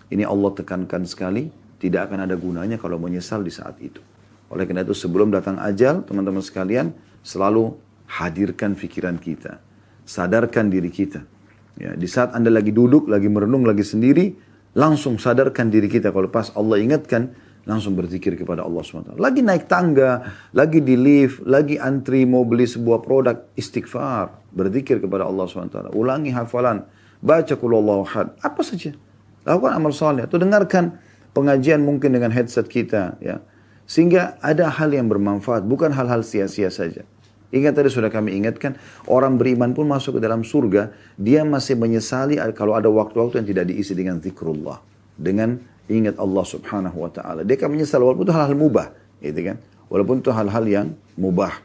Ini Allah tekankan sekali, tidak akan ada gunanya kalau menyesal di saat itu. Oleh karena itu sebelum datang ajal, teman-teman sekalian, selalu hadirkan pikiran kita. Sadarkan diri kita. Ya, di saat Anda lagi duduk, lagi merenung, lagi sendiri, langsung sadarkan diri kita. Kalau pas Allah ingatkan, langsung berzikir kepada Allah SWT. Lagi naik tangga, lagi di lift, lagi antri mau beli sebuah produk, istighfar. Berzikir kepada Allah SWT. Ulangi hafalan, baca qul huwallahu ahad, apa saja. Lakukan amal saleh atau dengarkan pengajian mungkin dengan headset kita. Ya. Sehingga ada hal yang bermanfaat, bukan hal-hal sia-sia saja. Ingat tadi sudah kami ingatkan, orang beriman pun masuk ke dalam surga, dia masih menyesali kalau ada waktu-waktu yang tidak diisi dengan zikrullah. Dengan ingat Allah subhanahu wa ta'ala. Dia akan menyesal walaupun itu hal-hal mubah. Gitu kan? Walaupun itu hal-hal yang mubah.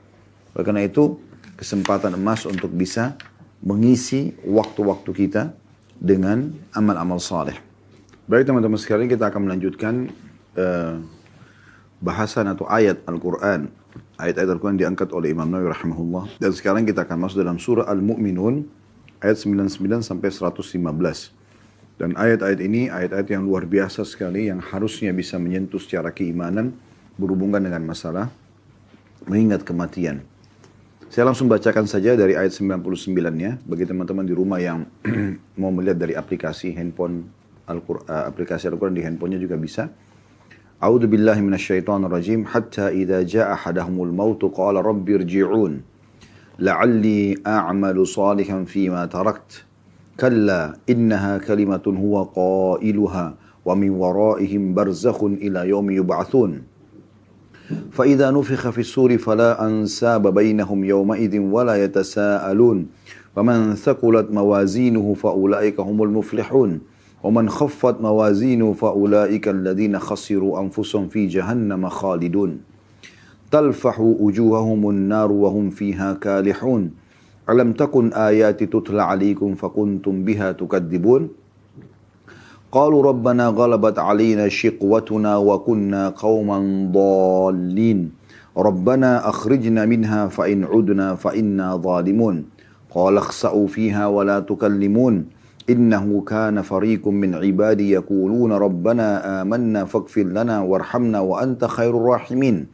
Oleh karena itu, kesempatan emas untuk bisa mengisi waktu-waktu kita dengan amal-amal saleh. Baik teman-teman sekalian, kita akan melanjutkan bahasan atau ayat Al-Quran. Ayat-ayat Al-Quran diangkat oleh Imam Nawawi rahimahullah. Dan sekarang kita akan masuk dalam surah Al-Mu'minun ayat 99 sampai 115. Dan ayat-ayat ini ayat-ayat yang luar biasa sekali yang harusnya bisa menyentuh secara keimanan berhubungan dengan masalah mengingat kematian. Saya langsung bacakan saja dari ayat 99-nya bagi teman-teman di rumah yang mau melihat dari aplikasi handphone aplikasi Al-Quran di handphonenya juga bisa. A'udzu billahi minasyaitonir rajim hatta idza jaa ahadahumul maut qala rabbi irji'un la'alli a'malu salihan fima tarakt kalla innaha kalimatun huwa qailuha wa min waraihim barzakhun ila yaumi yub'atsun fa idza nufikha fis suri fala ansaba bainahum yawma idzin wala yatasaalun faman thaqulat mawazinuhu fa ulaika humul muflihun ومن خفت موازينه فأولئك الذين خسروا أنفسهم في جهنم خالدون تلفح وجوههم النار وهم فيها كالحون ألم تكن آياتي تتلى عليكم فكنتم بها تكذبون قالوا ربنا غلبت علينا شقوتنا وكنا قوما ضالين ربنا أخرجنا منها فإن عدنا فإنا ظالمون قال اخسأوا فيها ولا تكلمون إنه كان فريق من عبادي يقولون ربنا آمنا فاغفر لنا وارحمنا وأنت خير الراحمين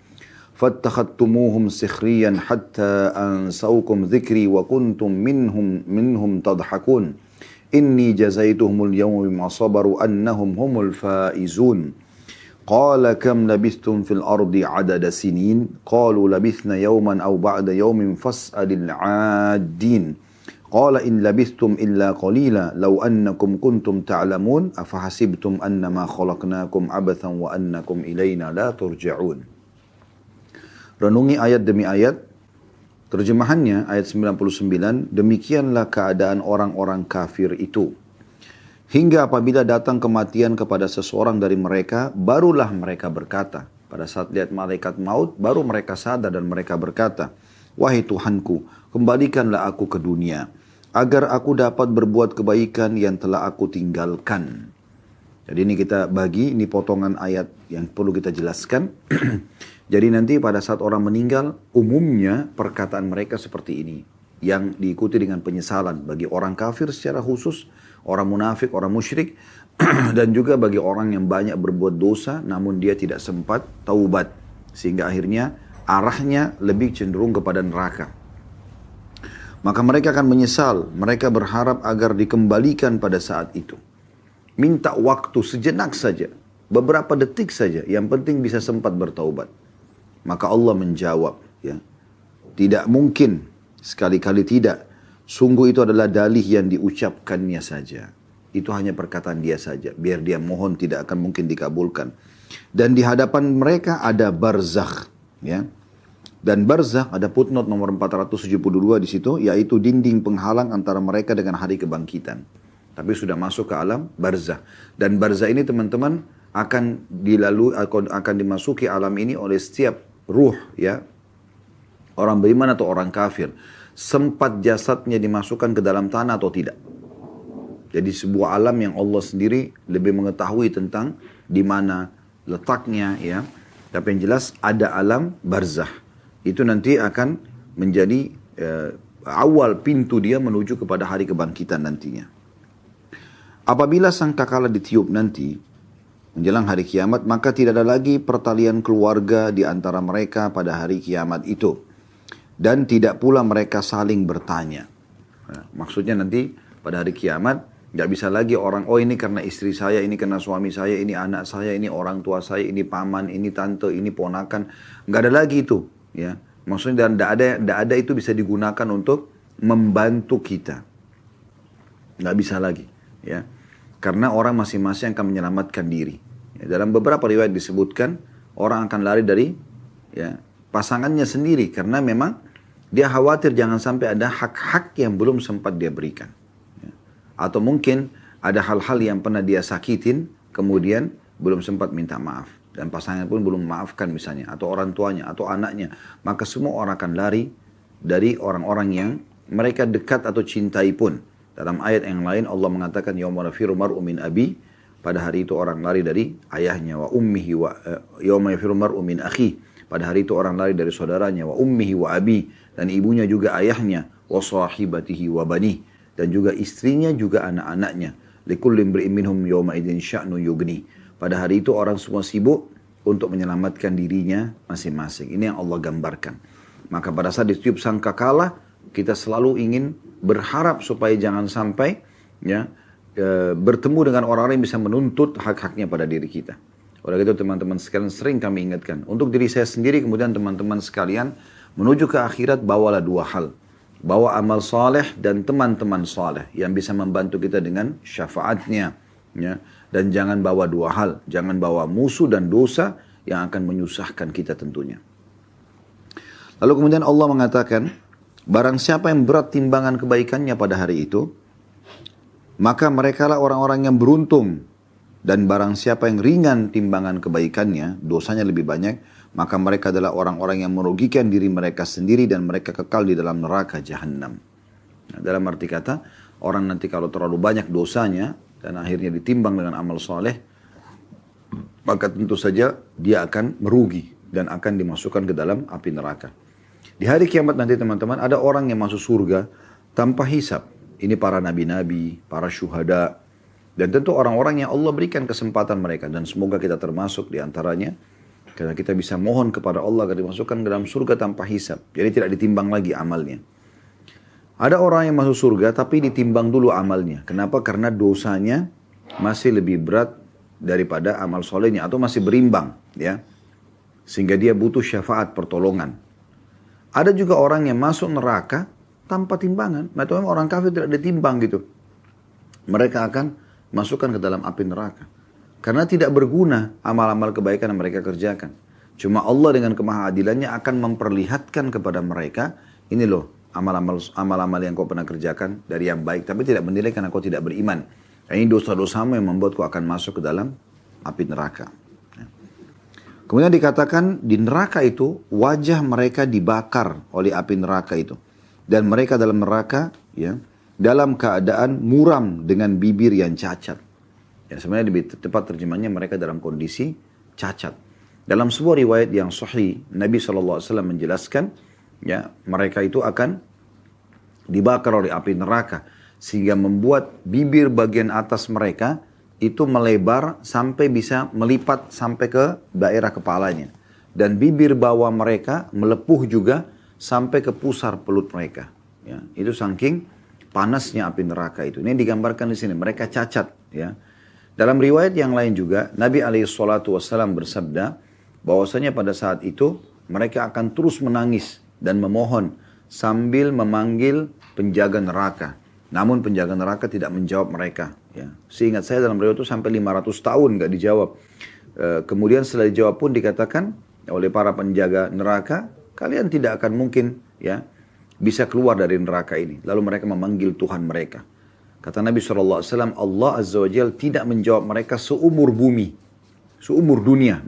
فاتخذتموهم سخريا حتى أنسوكم ذكري وكنتم منهم تضحكون إني جزيتهم اليوم بما صبروا أنهم هم الفائزون قال كم لبثتم في الأرض عدد سنين قالوا لبثنا يوما أو بعد يوم فاسأل العادين قال إن لبثتم إلا قليلا لو أنكم كنتم تعلمون أفحسبتم أنما خلقناكم عبثا وأنكم إلينا لا ترجعون. Renungi ayat demi ayat. Terjemahannya ayat 99, demikianlah keadaan orang-orang kafir itu. Hingga apabila datang kematian kepada seseorang dari mereka, barulah mereka berkata. Pada saat lihat malaikat maut, baru mereka sadar dan mereka berkata, wahai Tuhanku, kembalikanlah aku ke dunia, agar aku dapat berbuat kebaikan yang telah aku tinggalkan. Jadi ini kita bagi, ini potongan ayat yang perlu kita jelaskan. Jadi nanti pada saat orang meninggal, umumnya perkataan mereka seperti ini. Yang diikuti dengan penyesalan bagi orang kafir secara khusus, orang munafik, orang musyrik, dan juga bagi orang yang banyak berbuat dosa, namun dia tidak sempat taubat. Sehingga akhirnya arahnya lebih cenderung kepada neraka. Maka mereka akan menyesal, mereka berharap agar dikembalikan pada saat itu. Minta waktu sejenak saja, beberapa detik saja, yang penting bisa sempat bertaubat. Maka Allah menjawab, ya, tidak mungkin, sekali-kali tidak. Sungguh itu adalah dalih yang diucapkannya saja. Itu hanya perkataan dia saja, biar dia mohon tidak akan mungkin dikabulkan. Dan di hadapan mereka ada barzakh, ya. Dan barzakh ada footnote nomor 472 di situ, yaitu dinding penghalang antara mereka dengan hari kebangkitan. Tapi sudah masuk ke alam barzakh. Dan barzakh ini teman-teman akan dimasuki alam ini oleh setiap ruh, ya, orang beriman atau orang kafir. Sempat jasadnya dimasukkan ke dalam tanah atau tidak. Jadi sebuah alam yang Allah sendiri lebih mengetahui tentang di mana letaknya ya. Tapi yang jelas ada alam barzah. Itu nanti akan menjadi awal pintu dia menuju kepada hari kebangkitan nantinya. Apabila sangkakala ditiup nanti menjelang hari kiamat, maka tidak ada lagi pertalian keluarga di antara mereka pada hari kiamat itu. Dan tidak pula mereka saling bertanya. Maksudnya nanti pada hari kiamat, nggak bisa lagi orang, oh ini karena istri saya, ini karena suami saya, ini anak saya, ini orang tua saya, ini paman, ini tante, ini ponakan. Nggak ada lagi itu. Ya. Maksudnya dan nggak ada itu bisa digunakan untuk membantu kita. Nggak bisa lagi. Ya. Karena orang masing-masing akan menyelamatkan diri. Ya, dalam beberapa riwayat disebutkan, orang akan lari dari ya, pasangannya sendiri. Karena memang dia khawatir jangan sampai ada hak-hak yang belum sempat dia berikan. Ya. Atau mungkin ada hal-hal yang pernah dia sakitin, kemudian belum sempat minta maaf. Dan pasangan pun belum memaafkan misalnya. Atau orang tuanya, atau anaknya. Maka semua orang akan lari dari orang-orang yang mereka dekat atau cintai pun. Dalam ayat yang lain Allah mengatakan yauma yafiru mar'u min abi, pada hari itu orang lari dari ayahnya, wa ummihi wa yauma yafiru mar'u min akhi, pada hari itu orang lari dari saudaranya, wa ummihi wa abi, dan ibunya juga ayahnya, wa sahibatihi wa bani, dan juga istrinya juga anak-anaknya. Likulli imri'in minhum yauma idzin sya'nu yughni. Pada hari itu orang semua sibuk untuk menyelamatkan dirinya masing-masing. Ini yang Allah gambarkan. Maka pada saat ditiup sangkakala, kita selalu ingin berharap supaya jangan sampai ya bertemu dengan orang-orang yang bisa menuntut hak-haknya pada diri kita. Oleh itu teman-teman sekalian sering kami ingatkan. Untuk diri saya sendiri kemudian teman-teman sekalian menuju ke akhirat bawalah dua hal. Bawa amal saleh dan teman-teman saleh yang bisa membantu kita dengan syafaatnya. Ya. Dan jangan bawa dua hal. Jangan bawa musuh dan dosa yang akan menyusahkan kita tentunya. Lalu kemudian Allah mengatakan, barang siapa yang berat timbangan kebaikannya pada hari itu, maka merekalah orang-orang yang beruntung. Dan barang siapa yang ringan timbangan kebaikannya, dosanya lebih banyak, maka mereka adalah orang-orang yang merugikan diri mereka sendiri dan mereka kekal di dalam neraka jahanam. Nah, dalam arti kata, orang nanti kalau terlalu banyak dosanya dan akhirnya ditimbang dengan amal soleh, maka tentu saja dia akan merugi dan akan dimasukkan ke dalam api neraka. Di hari kiamat nanti teman-teman ada orang yang masuk surga tanpa hisab. Ini para nabi-nabi, para syuhada. Dan tentu orang-orang yang Allah berikan kesempatan mereka. Dan semoga kita termasuk di antaranya. Karena kita bisa mohon kepada Allah agar dimasukkan ke dalam surga tanpa hisab. Jadi tidak ditimbang lagi amalnya. Ada orang yang masuk surga tapi ditimbang dulu amalnya. Kenapa? Karena dosanya masih lebih berat daripada amal solehnya. Atau masih berimbang. Ya. Sehingga dia butuh syafaat pertolongan. Ada juga orang yang masuk neraka tanpa timbangan. Nah, itu memang orang kafir tidak ditimbang gitu. Mereka akan masukkan ke dalam api neraka. Karena tidak berguna amal-amal kebaikan yang mereka kerjakan. Cuma Allah dengan kemahadilannya akan memperlihatkan kepada mereka, ini loh amal-amal yang kau pernah kerjakan dari yang baik. Tapi tidak menilai karena kau tidak beriman. Nah, ini dosa-dosamu yang membuat kau akan masuk ke dalam api neraka. Kemudian dikatakan di neraka itu wajah mereka dibakar oleh api neraka itu. Dan mereka dalam neraka ya dalam keadaan muram dengan bibir yang cacat. Ya, sebenarnya lebih tepat terjemahnya mereka dalam kondisi cacat. Dalam sebuah riwayat yang sahih Nabi SAW menjelaskan ya mereka itu akan dibakar oleh api neraka. Sehingga membuat bibir bagian atas mereka itu melebar sampai bisa melipat sampai ke daerah kepalanya. Dan bibir bawah mereka melepuh juga sampai ke pusar pelut mereka. Ya, itu saking panasnya api neraka itu. Ini digambarkan di sini. Mereka cacat. Ya. Dalam riwayat yang lain juga, Nabi SAW bersabda, bahwasanya pada saat itu mereka akan terus menangis dan memohon sambil memanggil penjaga neraka. Namun penjaga neraka tidak menjawab mereka. Ya. Seingat saya dalam riwayat itu sampai 500 tahun nggak dijawab. Kemudian setelah dijawab pun dikatakan oleh para penjaga neraka, kalian tidak akan mungkin ya bisa keluar dari neraka ini. Lalu mereka memanggil Tuhan mereka. Kata Nabi SAW, Allah Azza wa Jalla tidak menjawab mereka seumur bumi. Seumur dunia.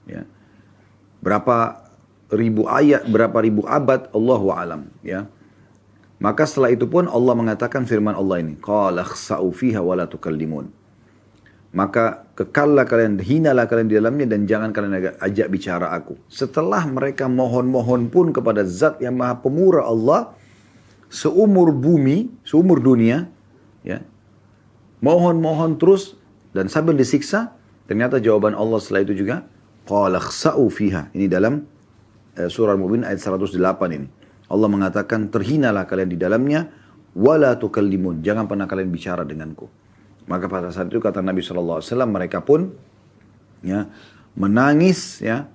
Ya. Berapa ribu ayat, berapa ribu abad, Allahu a'lam. Ya. Maka setelah itu pun Allah mengatakan firman Allah ini. Qala khsa'u fiha wa la tukallimun. maka kekallah kalian, hinalah kalian di dalamnya dan jangan kalian ajak bicara aku. Setelah mereka mohon-mohon pun kepada zat yang maha pemurah Allah, seumur bumi, seumur dunia, ya, mohon-mohon terus dan sambil disiksa, ternyata jawaban Allah setelah itu juga, qala khsa'u fiha. Ini dalam surah Al-Mu'min ayat 108 ini. Allah mengatakan, terhinalah kalian di dalamnya, wala tukallimun, jangan pernah kalian bicara denganku. Maka pada saat itu kata Nabi SAW, mereka pun ya, menangis, ya,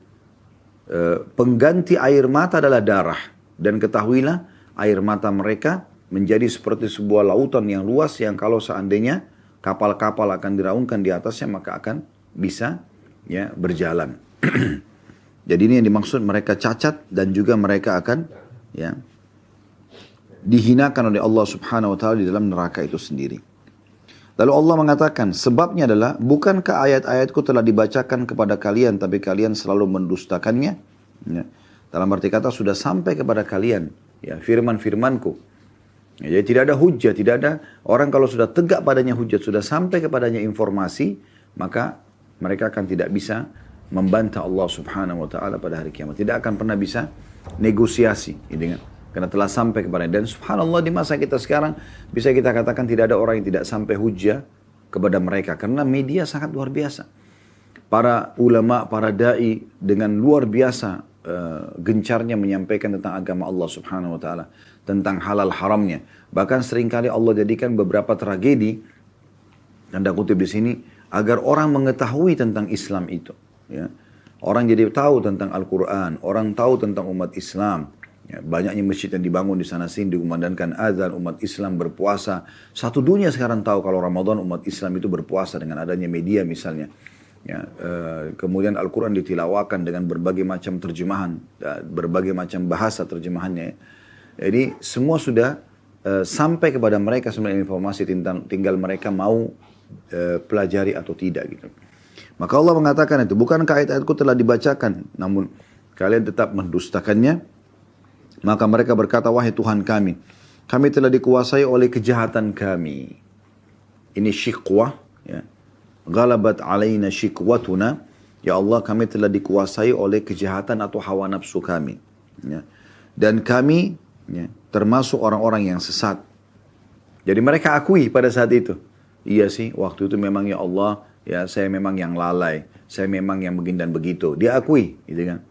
pengganti air mata adalah darah. Dan ketahuilah air mata mereka menjadi seperti sebuah lautan yang luas yang kalau seandainya kapal-kapal akan diraungkan di atasnya maka akan bisa ya berjalan. Jadi ini yang dimaksud mereka cacat dan juga mereka akan ya dihinakan oleh Allah Subhanahu wa taala di dalam neraka itu sendiri. Lalu Allah mengatakan, sebabnya adalah, bukankah ayat-ayatku telah dibacakan kepada kalian, tapi kalian selalu mendustakannya? Ya. Dalam arti kata, sudah sampai kepada kalian, ya, firman-firmanku. Ya, jadi tidak ada hujah, tidak ada, orang kalau sudah tegak padanya hujat, sudah sampai kepadanya informasi, maka mereka akan tidak bisa membantah Allah Subhanahu wa taala pada hari kiamat. Tidak akan pernah bisa negosiasi, gitu kan? Karena telah sampai kepadanya. Dan subhanallah di masa kita sekarang bisa kita katakan tidak ada orang yang tidak sampai hujah kepada mereka. Karena media sangat luar biasa. Para ulama, para da'i dengan luar biasa gencarnya menyampaikan tentang agama Allah Subhanahu wa taala, tentang halal haramnya. Bahkan seringkali Allah jadikan beberapa tragedi, tanda kutip di sini, agar orang mengetahui tentang Islam itu. Ya. Orang jadi tahu tentang Al-Quran, orang tahu tentang umat Islam. Ya, banyaknya masjid yang dibangun di sana sini, dikumandangkan azan, umat Islam berpuasa. Satu dunia sekarang tahu kalau Ramadan umat Islam itu berpuasa dengan adanya media misalnya. Ya, kemudian Al-Quran ditilawakan dengan berbagai macam terjemahan, berbagai macam bahasa terjemahannya. Jadi semua sudah sampai kepada mereka sebenarnya informasi, tinggal mereka mau pelajari atau tidak gitu. Maka Allah mengatakan itu, bukankah ayat-ayatku telah dibacakan, namun kalian tetap mendustakannya? Maka mereka berkata, wahai Tuhan kami telah dikuasai oleh kejahatan kami. Ini syikwah, ya. Ghalabat alaina syikwatuna. Ya Allah, kami telah dikuasai oleh kejahatan atau hawa nafsu kami. Ya. Dan kami ya, termasuk orang-orang yang sesat. Jadi mereka akui pada saat itu. Iya sih, waktu itu memang ya Allah, ya saya memang yang lalai. Saya memang yang begini dan begitu. Dia akui, gitu kan.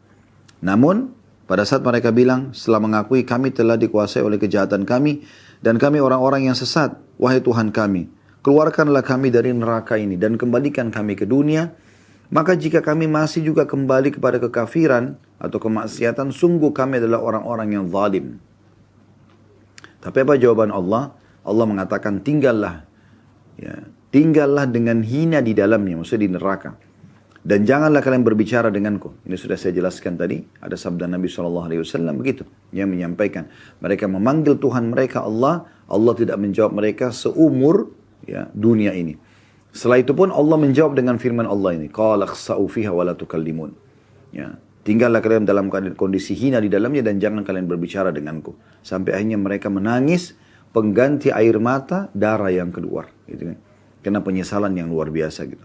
Namun, pada saat mereka bilang, setelah mengakui kami telah dikuasai oleh kejahatan kami, dan kami orang-orang yang sesat, wahai Tuhan kami, keluarkanlah kami dari neraka ini, dan kembalikan kami ke dunia, maka jika kami masih juga kembali kepada kekafiran, atau kemaksiatan, sungguh kami adalah orang-orang yang zalim. Tapi apa jawaban Allah? Allah mengatakan, tinggallah, ya, tinggallah dengan hina di dalamnya, maksudnya di neraka. Dan janganlah kalian berbicara denganku. Ini sudah saya jelaskan tadi. Ada sabda Nabi SAW begitu. Yang menyampaikan. Mereka memanggil Tuhan mereka Allah. Allah tidak menjawab mereka seumur ya, dunia ini. Setelah itu pun Allah menjawab dengan firman Allah ini. Qala khsa'u fiha wa la tukallimun. Ya, tinggallah kalian dalam kondisi hina di dalamnya dan jangan kalian berbicara denganku. Sampai akhirnya mereka menangis. Pengganti air mata, darah yang keluar. Gitu kan. Karena penyesalan yang luar biasa gitu.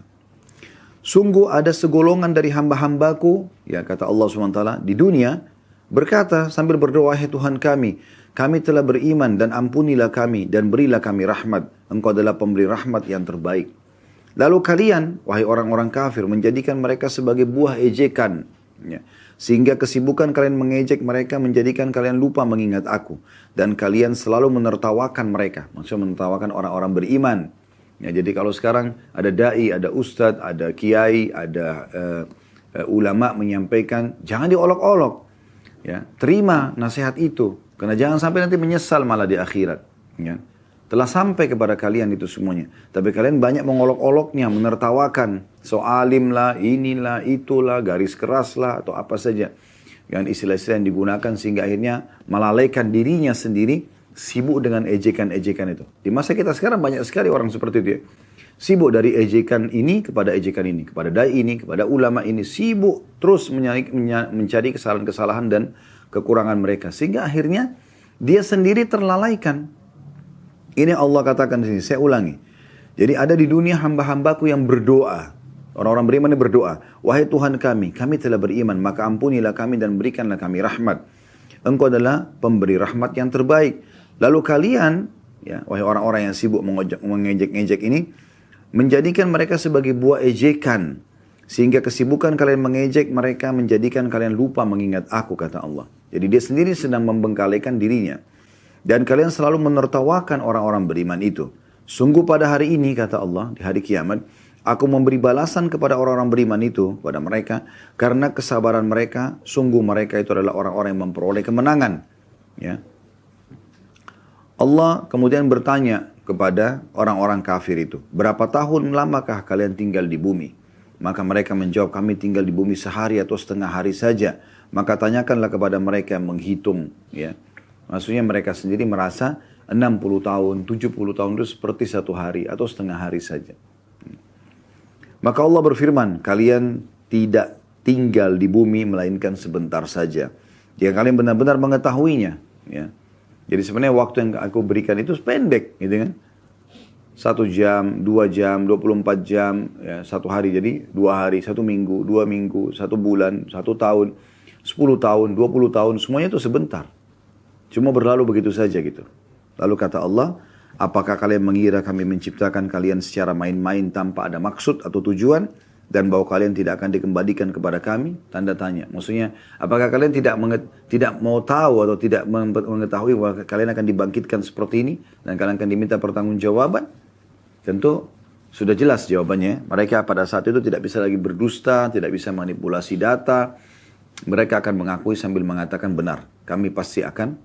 Sungguh ada segolongan dari hamba-hambaku, ya kata Allah SWT, di dunia, berkata sambil berdoa, wahai Tuhan kami telah beriman dan ampunilah kami dan berilah kami rahmat. Engkau adalah pemberi rahmat yang terbaik. Lalu kalian, wahai orang-orang kafir, menjadikan mereka sebagai buah ejekan. Ya. Sehingga kesibukan kalian mengejek mereka menjadikan kalian lupa mengingat aku. Dan kalian selalu menertawakan mereka. Maksudnya menertawakan orang-orang beriman. Ya, jadi kalau sekarang ada da'i, ada ustadz, ada kiai, ada ulama menyampaikan, jangan diolok-olok. Ya, terima nasihat itu. Karena jangan sampai nanti menyesal malah di akhirat. Ya. Telah sampai kepada kalian itu semuanya. Tapi kalian banyak mengolok-oloknya, menertawakan. Soalim lah, inilah, itulah, garis keras lah, atau apa saja. Yang istilah-istilah yang digunakan sehingga akhirnya melalaikan dirinya sendiri. Sibuk dengan ejekan-ejekan itu. Di masa kita sekarang banyak sekali orang seperti itu ya. Sibuk dari ejekan ini kepada ejekan ini. Kepada dai ini, kepada ulama ini. Sibuk terus mencari kesalahan-kesalahan dan kekurangan mereka. Sehingga akhirnya dia sendiri terlalaikan. Ini Allah katakan di sini, saya ulangi. Jadi ada di dunia hamba-hambaku yang berdoa. Orang-orang beriman ini berdoa. Wahai Tuhan kami telah beriman, maka ampunilah kami dan berikanlah kami rahmat. Engkau adalah pemberi rahmat yang terbaik. Lalu kalian, ya, wahai orang-orang yang sibuk mengejek-ngejek ini, menjadikan mereka sebagai buah ejekan. Sehingga kesibukan kalian mengejek mereka menjadikan kalian lupa mengingat aku, kata Allah. Jadi dia sendiri sedang membengkalikan dirinya. Dan kalian selalu menertawakan orang-orang beriman itu. Sungguh pada hari ini, kata Allah, di hari kiamat, aku memberi balasan kepada orang-orang beriman itu, kepada mereka, karena kesabaran mereka, sungguh mereka itu adalah orang-orang yang memperoleh kemenangan. Ya. Allah kemudian bertanya kepada orang-orang kafir itu, berapa tahun lamakah kalian tinggal di bumi? Maka mereka menjawab, kami tinggal di bumi sehari atau setengah hari saja. Maka tanyakanlah kepada mereka yang menghitung. Ya. Maksudnya mereka sendiri merasa 60 tahun, 70 tahun itu seperti satu hari atau setengah hari saja. Maka Allah berfirman, kalian tidak tinggal di bumi melainkan sebentar saja. Jika kalian benar-benar mengetahuinya. Ya. Jadi sebenarnya waktu yang aku berikan itu pendek, gitu kan. 1 jam, 2 jam, 24 jam, ya, 1 hari jadi 2 hari, 1 minggu, 2 minggu, 1 bulan, 1 tahun, 10 tahun, 20 tahun, semuanya itu sebentar. Cuma berlalu begitu saja gitu. Lalu kata Allah, apakah kalian mengira kami menciptakan kalian secara main-main tanpa ada maksud atau tujuan? Dan bahwa kalian tidak akan dikembalikan kepada kami? Tanda tanya. Maksudnya, apakah kalian tidak mau tahu atau tidak mengetahui bahwa kalian akan dibangkitkan seperti ini? Dan kalian akan diminta pertanggungjawaban? Tentu sudah jelas jawabannya. Mereka pada saat itu tidak bisa lagi berdusta, tidak bisa manipulasi data. Mereka akan mengakui sambil mengatakan benar. Kami pasti akan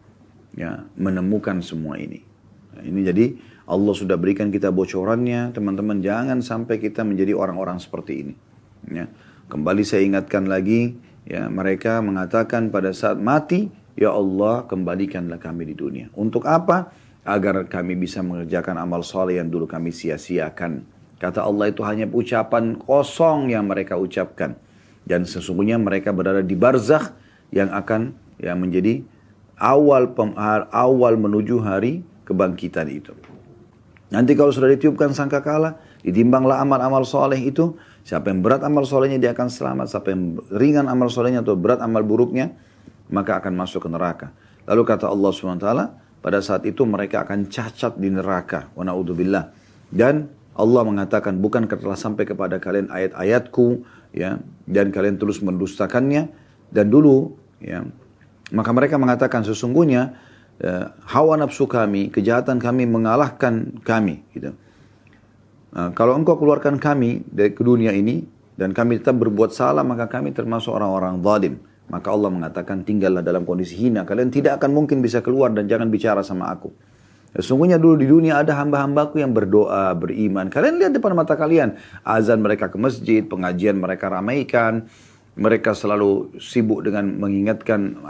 menemukan semua ini. Nah, ini jadi Allah sudah berikan kita bocorannya, teman-teman, jangan sampai kita menjadi orang-orang seperti ini. Ya. Kembali saya ingatkan lagi, ya, mereka mengatakan pada saat mati, ya Allah kembalikanlah kami di dunia. Untuk apa? Agar kami bisa mengerjakan amal soleh yang dulu kami sia-siakan. Kata Allah itu hanya ucapan kosong yang mereka ucapkan. Dan sesungguhnya mereka berada di barzakh yang akan menjadi awal menuju hari kebangkitan itu. Nanti kalau sudah ditiupkan sangkakala, ditimbanglah amal-amal soleh itu, siapa yang berat amal solehnya dia akan selamat, siapa yang ringan amal solehnya atau berat amal buruknya, maka akan masuk ke neraka. Lalu kata Allah SWT, pada saat itu mereka akan cacat di neraka, wa na'udzubillah. Dan Allah mengatakan, bukankah telah sampai kepada kalian ayat-ayatku, ya, dan kalian terus mendustakannya, dan dulu, ya, maka mereka mengatakan sesungguhnya, hawa nafsu kami, kejahatan kami mengalahkan kami. Gitu. Kalau engkau keluarkan kami dari dunia ini dan kami tetap berbuat salah, maka kami termasuk orang-orang zalim. Maka Allah mengatakan, tinggallah dalam kondisi hina. Kalian tidak akan mungkin bisa keluar dan jangan bicara sama aku. Sesungguhnya dulu di dunia ada hamba-hambaku yang berdoa, beriman. Kalian lihat depan mata kalian. Azan mereka ke masjid, pengajian mereka ramaikan. Mereka selalu sibuk dengan mengingatkan,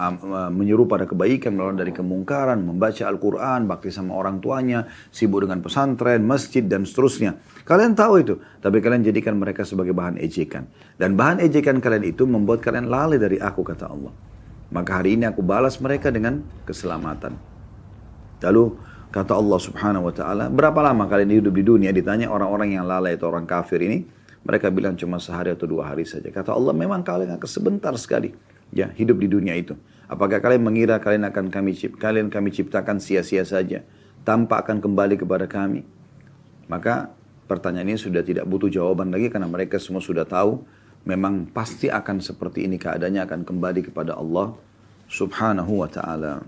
menyuruh pada kebaikan, melawan dari kemungkaran, membaca Al-Quran, bakti sama orang tuanya, sibuk dengan pesantren, masjid, dan seterusnya. Kalian tahu itu, tapi kalian jadikan mereka sebagai bahan ejekan. Dan bahan ejekan kalian itu membuat kalian lalai dari aku, kata Allah. Maka hari ini aku balas mereka dengan keselamatan. Lalu kata Allah subhanahu wa ta'ala, berapa lama kalian hidup di dunia? Ditanya orang-orang yang lalai atau orang kafir ini. Mereka bilang cuma sehari atau 2 hari saja. Kata Allah, memang kalian akan sebentar sekali ya hidup di dunia itu. Apakah kalian mengira kalian kami ciptakan sia-sia saja tanpa akan kembali kepada kami? Maka pertanyaan ini sudah tidak butuh jawaban lagi karena mereka semua sudah tahu memang pasti akan seperti ini keadaannya, akan kembali kepada Allah subhanahu wa ta'ala.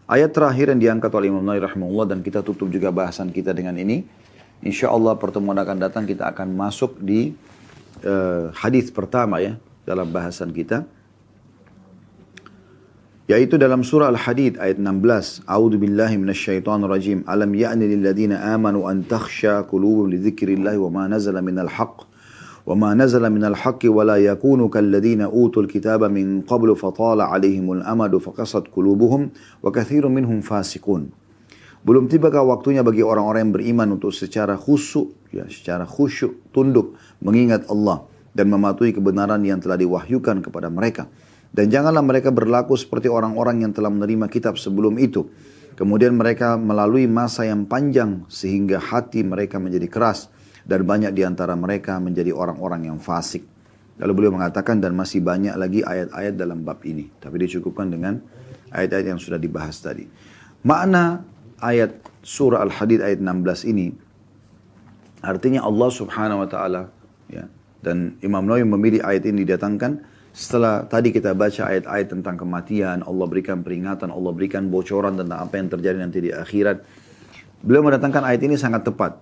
Ayat terakhir yang diangkat oleh Imam Nawawi rahimahullah dan kita tutup juga bahasan kita dengan ini. InsyaAllah pertemuan akan datang kita akan masuk di hadis pertama ya dalam bahasan kita. Yaitu dalam surah Al-Hadid ayat 16. A'udzu billahi minasyaitonir rajim. Alam ya'ni lil ladzina amanu an takhsha qulubuhum li dzikrillah wa ma nazala minal haqq. Wa ma nazala minal haqqi wa la yakunu kal ladzina utul kitaba min qablu fatala 'alaihimul amadu faqasat qulubuhum wa katsirun minhum fasiqun. Belum tibakah waktunya bagi orang-orang yang beriman untuk secara khusyuk, tunduk, mengingat Allah dan mematuhi kebenaran yang telah diwahyukan kepada mereka. Dan janganlah mereka berlaku seperti orang-orang yang telah menerima kitab sebelum itu. Kemudian mereka melalui masa yang panjang sehingga hati mereka menjadi keras. Dan banyak di antara mereka menjadi orang-orang yang fasik. Lalu beliau mengatakan dan masih banyak lagi ayat-ayat dalam bab ini. Tapi dicukupkan dengan ayat-ayat yang sudah dibahas tadi. Makna ayat surah Al-Hadid ayat 16 ini. Artinya Allah subhanahu wa ta'ala. Ya, dan Imam Nawawi memilih ayat ini didatangkan. Setelah tadi kita baca ayat-ayat tentang kematian, Allah berikan peringatan, Allah berikan bocoran tentang apa yang terjadi nanti di akhirat. Beliau mendatangkan ayat ini sangat tepat.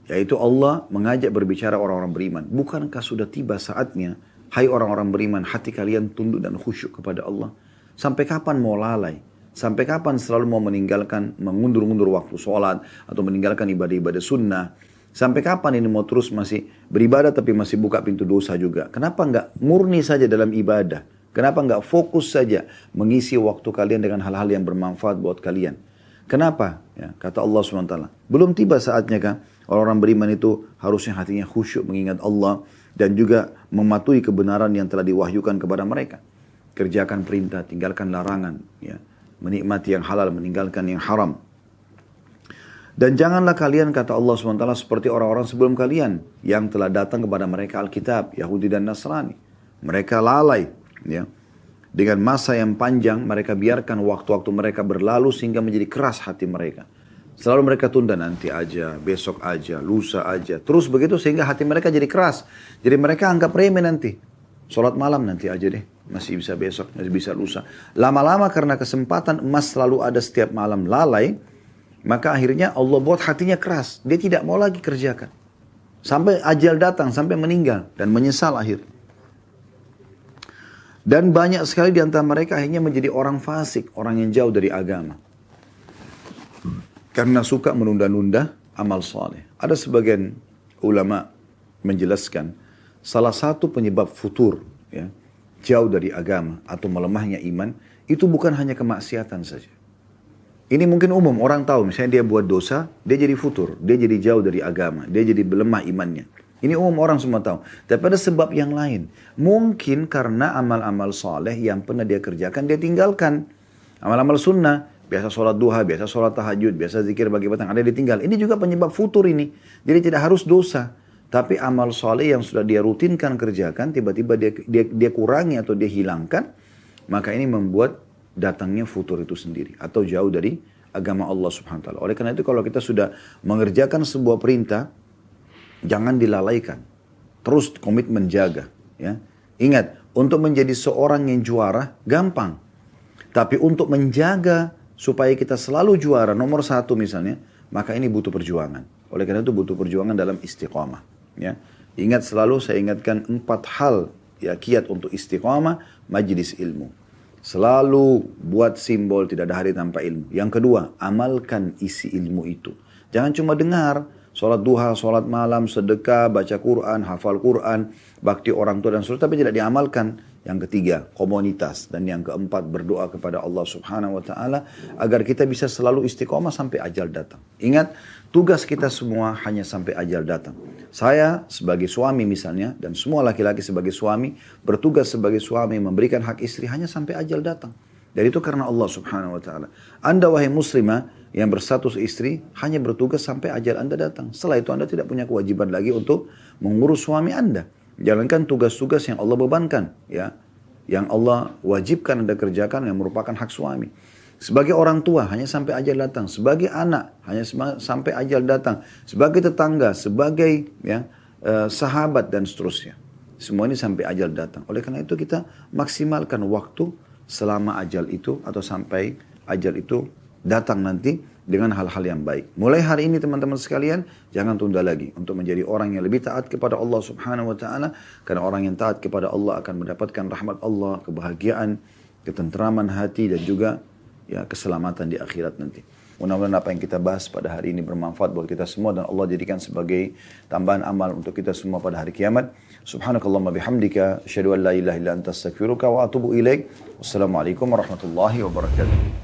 Yaitu Allah mengajak berbicara orang-orang beriman. Bukankah sudah tiba saatnya, hai orang-orang beriman, hati kalian tunduk dan khusyuk kepada Allah? Sampai kapan mau lalai? Sampai kapan selalu mau meninggalkan, mengundur-undur waktu sholat, atau meninggalkan ibadah-ibadah sunnah? Sampai kapan ini mau terus masih beribadah tapi masih buka pintu dosa juga? Kenapa enggak murni saja dalam ibadah? Kenapa enggak fokus saja mengisi waktu kalian dengan hal-hal yang bermanfaat buat kalian? Kenapa? Ya, kata Allah SWT. Belum tiba saatnya kan? Orang-orang beriman itu harusnya hatinya khusyuk mengingat Allah. Dan juga mematuhi kebenaran yang telah diwahyukan kepada mereka. Kerjakan perintah, tinggalkan larangan. Ya. Menikmati yang halal, meninggalkan yang haram. Dan janganlah kalian, kata Allah SWT, seperti orang-orang sebelum kalian yang telah datang kepada mereka Alkitab, Yahudi dan Nasrani. Mereka lalai. Ya. Dengan masa yang panjang, mereka biarkan waktu-waktu mereka berlalu sehingga menjadi keras hati mereka. Selalu mereka tunda nanti aja, besok aja, lusa aja. Terus begitu sehingga hati mereka jadi keras. Jadi mereka anggap remeh nanti. Sholat malam nanti aja deh. Masih bisa besok, masih bisa lusa. Lama-lama karena kesempatan emas selalu ada setiap malam lalai. Maka akhirnya Allah buat hatinya keras. Dia tidak mau lagi kerjakan. Sampai ajal datang, sampai meninggal. Dan menyesal akhir. Dan banyak sekali di antara mereka akhirnya menjadi orang fasik. Orang yang jauh dari agama. Karena suka menunda-nunda amal saleh. Ada sebagian ulama menjelaskan. Salah satu penyebab futur. Ya, jauh dari agama atau melemahnya iman. Itu bukan hanya kemaksiatan saja. Ini mungkin umum, orang tahu misalnya dia buat dosa, dia jadi futur, dia jadi jauh dari agama, dia jadi lemah imannya. Ini umum orang semua tahu. Tapi ada sebab yang lain. Mungkin karena amal-amal soleh yang pernah dia kerjakan, dia tinggalkan. Amal-amal sunnah, biasa sholat duha, biasa sholat tahajud, biasa zikir bagi petang, ada ditinggal. Ini juga penyebab futur ini. Jadi tidak harus dosa. Tapi amal soleh yang sudah dia rutinkan kerjakan, tiba-tiba dia kurangi atau dia hilangkan, maka ini membuat datangnya futur itu sendiri atau jauh dari agama Allah Subhanahu wa taala. Oleh karena itu kalau kita sudah mengerjakan sebuah perintah jangan dilalaikan. Terus komitmen jaga, ya. Ingat, untuk menjadi seorang yang juara gampang. Tapi untuk menjaga supaya kita selalu juara nomor 1 misalnya, maka ini butuh perjuangan. Oleh karena itu butuh perjuangan dalam istiqamah, ya. Ingat selalu saya ingatkan 4 hal ya kiat untuk istiqamah, majlis ilmu. Selalu buat simbol tidak ada hari tanpa ilmu. Yang kedua, amalkan isi ilmu itu. Jangan cuma dengar, sholat duha, sholat malam, sedekah, baca Quran, hafal Quran, bakti orang tua dan seterusnya, tapi tidak diamalkan. Yang ketiga, komunitas. Dan yang keempat, berdoa kepada Allah Subhanahu wa ta'ala agar kita bisa selalu istiqomah sampai ajal datang. Ingat, tugas kita semua hanya sampai ajal datang. Saya sebagai suami misalnya, dan semua laki-laki sebagai suami, bertugas sebagai suami memberikan hak istri hanya sampai ajal datang. Dan itu karena Allah Subhanahu wa ta'ala. Anda wahai muslimah yang berstatus istri, hanya bertugas sampai ajal Anda datang. Setelah itu Anda tidak punya kewajiban lagi untuk mengurus suami Anda. Jalankan tugas-tugas yang Allah bebankan, ya, yang Allah wajibkan Anda kerjakan yang merupakan hak suami. Sebagai orang tua hanya sampai ajal datang, sebagai anak hanya sampai ajal datang, sebagai tetangga, sebagai ya, sahabat dan seterusnya. Semua ini sampai ajal datang. Oleh karena itu kita maksimalkan waktu selama ajal itu atau sampai ajal itu datang nanti dengan hal-hal yang baik. Mulai hari ini teman-teman sekalian, jangan tunda lagi untuk menjadi orang yang lebih taat kepada Allah Subhanahu wa ta'ala. Karena orang yang taat kepada Allah akan mendapatkan rahmat Allah, kebahagiaan, ketenteraman hati dan juga ya keselamatan di akhirat nanti. Mudah-mudahan apa yang kita bahas pada hari ini bermanfaat buat kita semua dan Allah jadikan sebagai tambahan amal untuk kita semua pada hari kiamat. Subhanakallahumma bihamdika, asyhadu an la ilaha illa anta astaghfiruka wa atubu ilaik. Wassalamualaikum warahmatullahi wabarakatuh.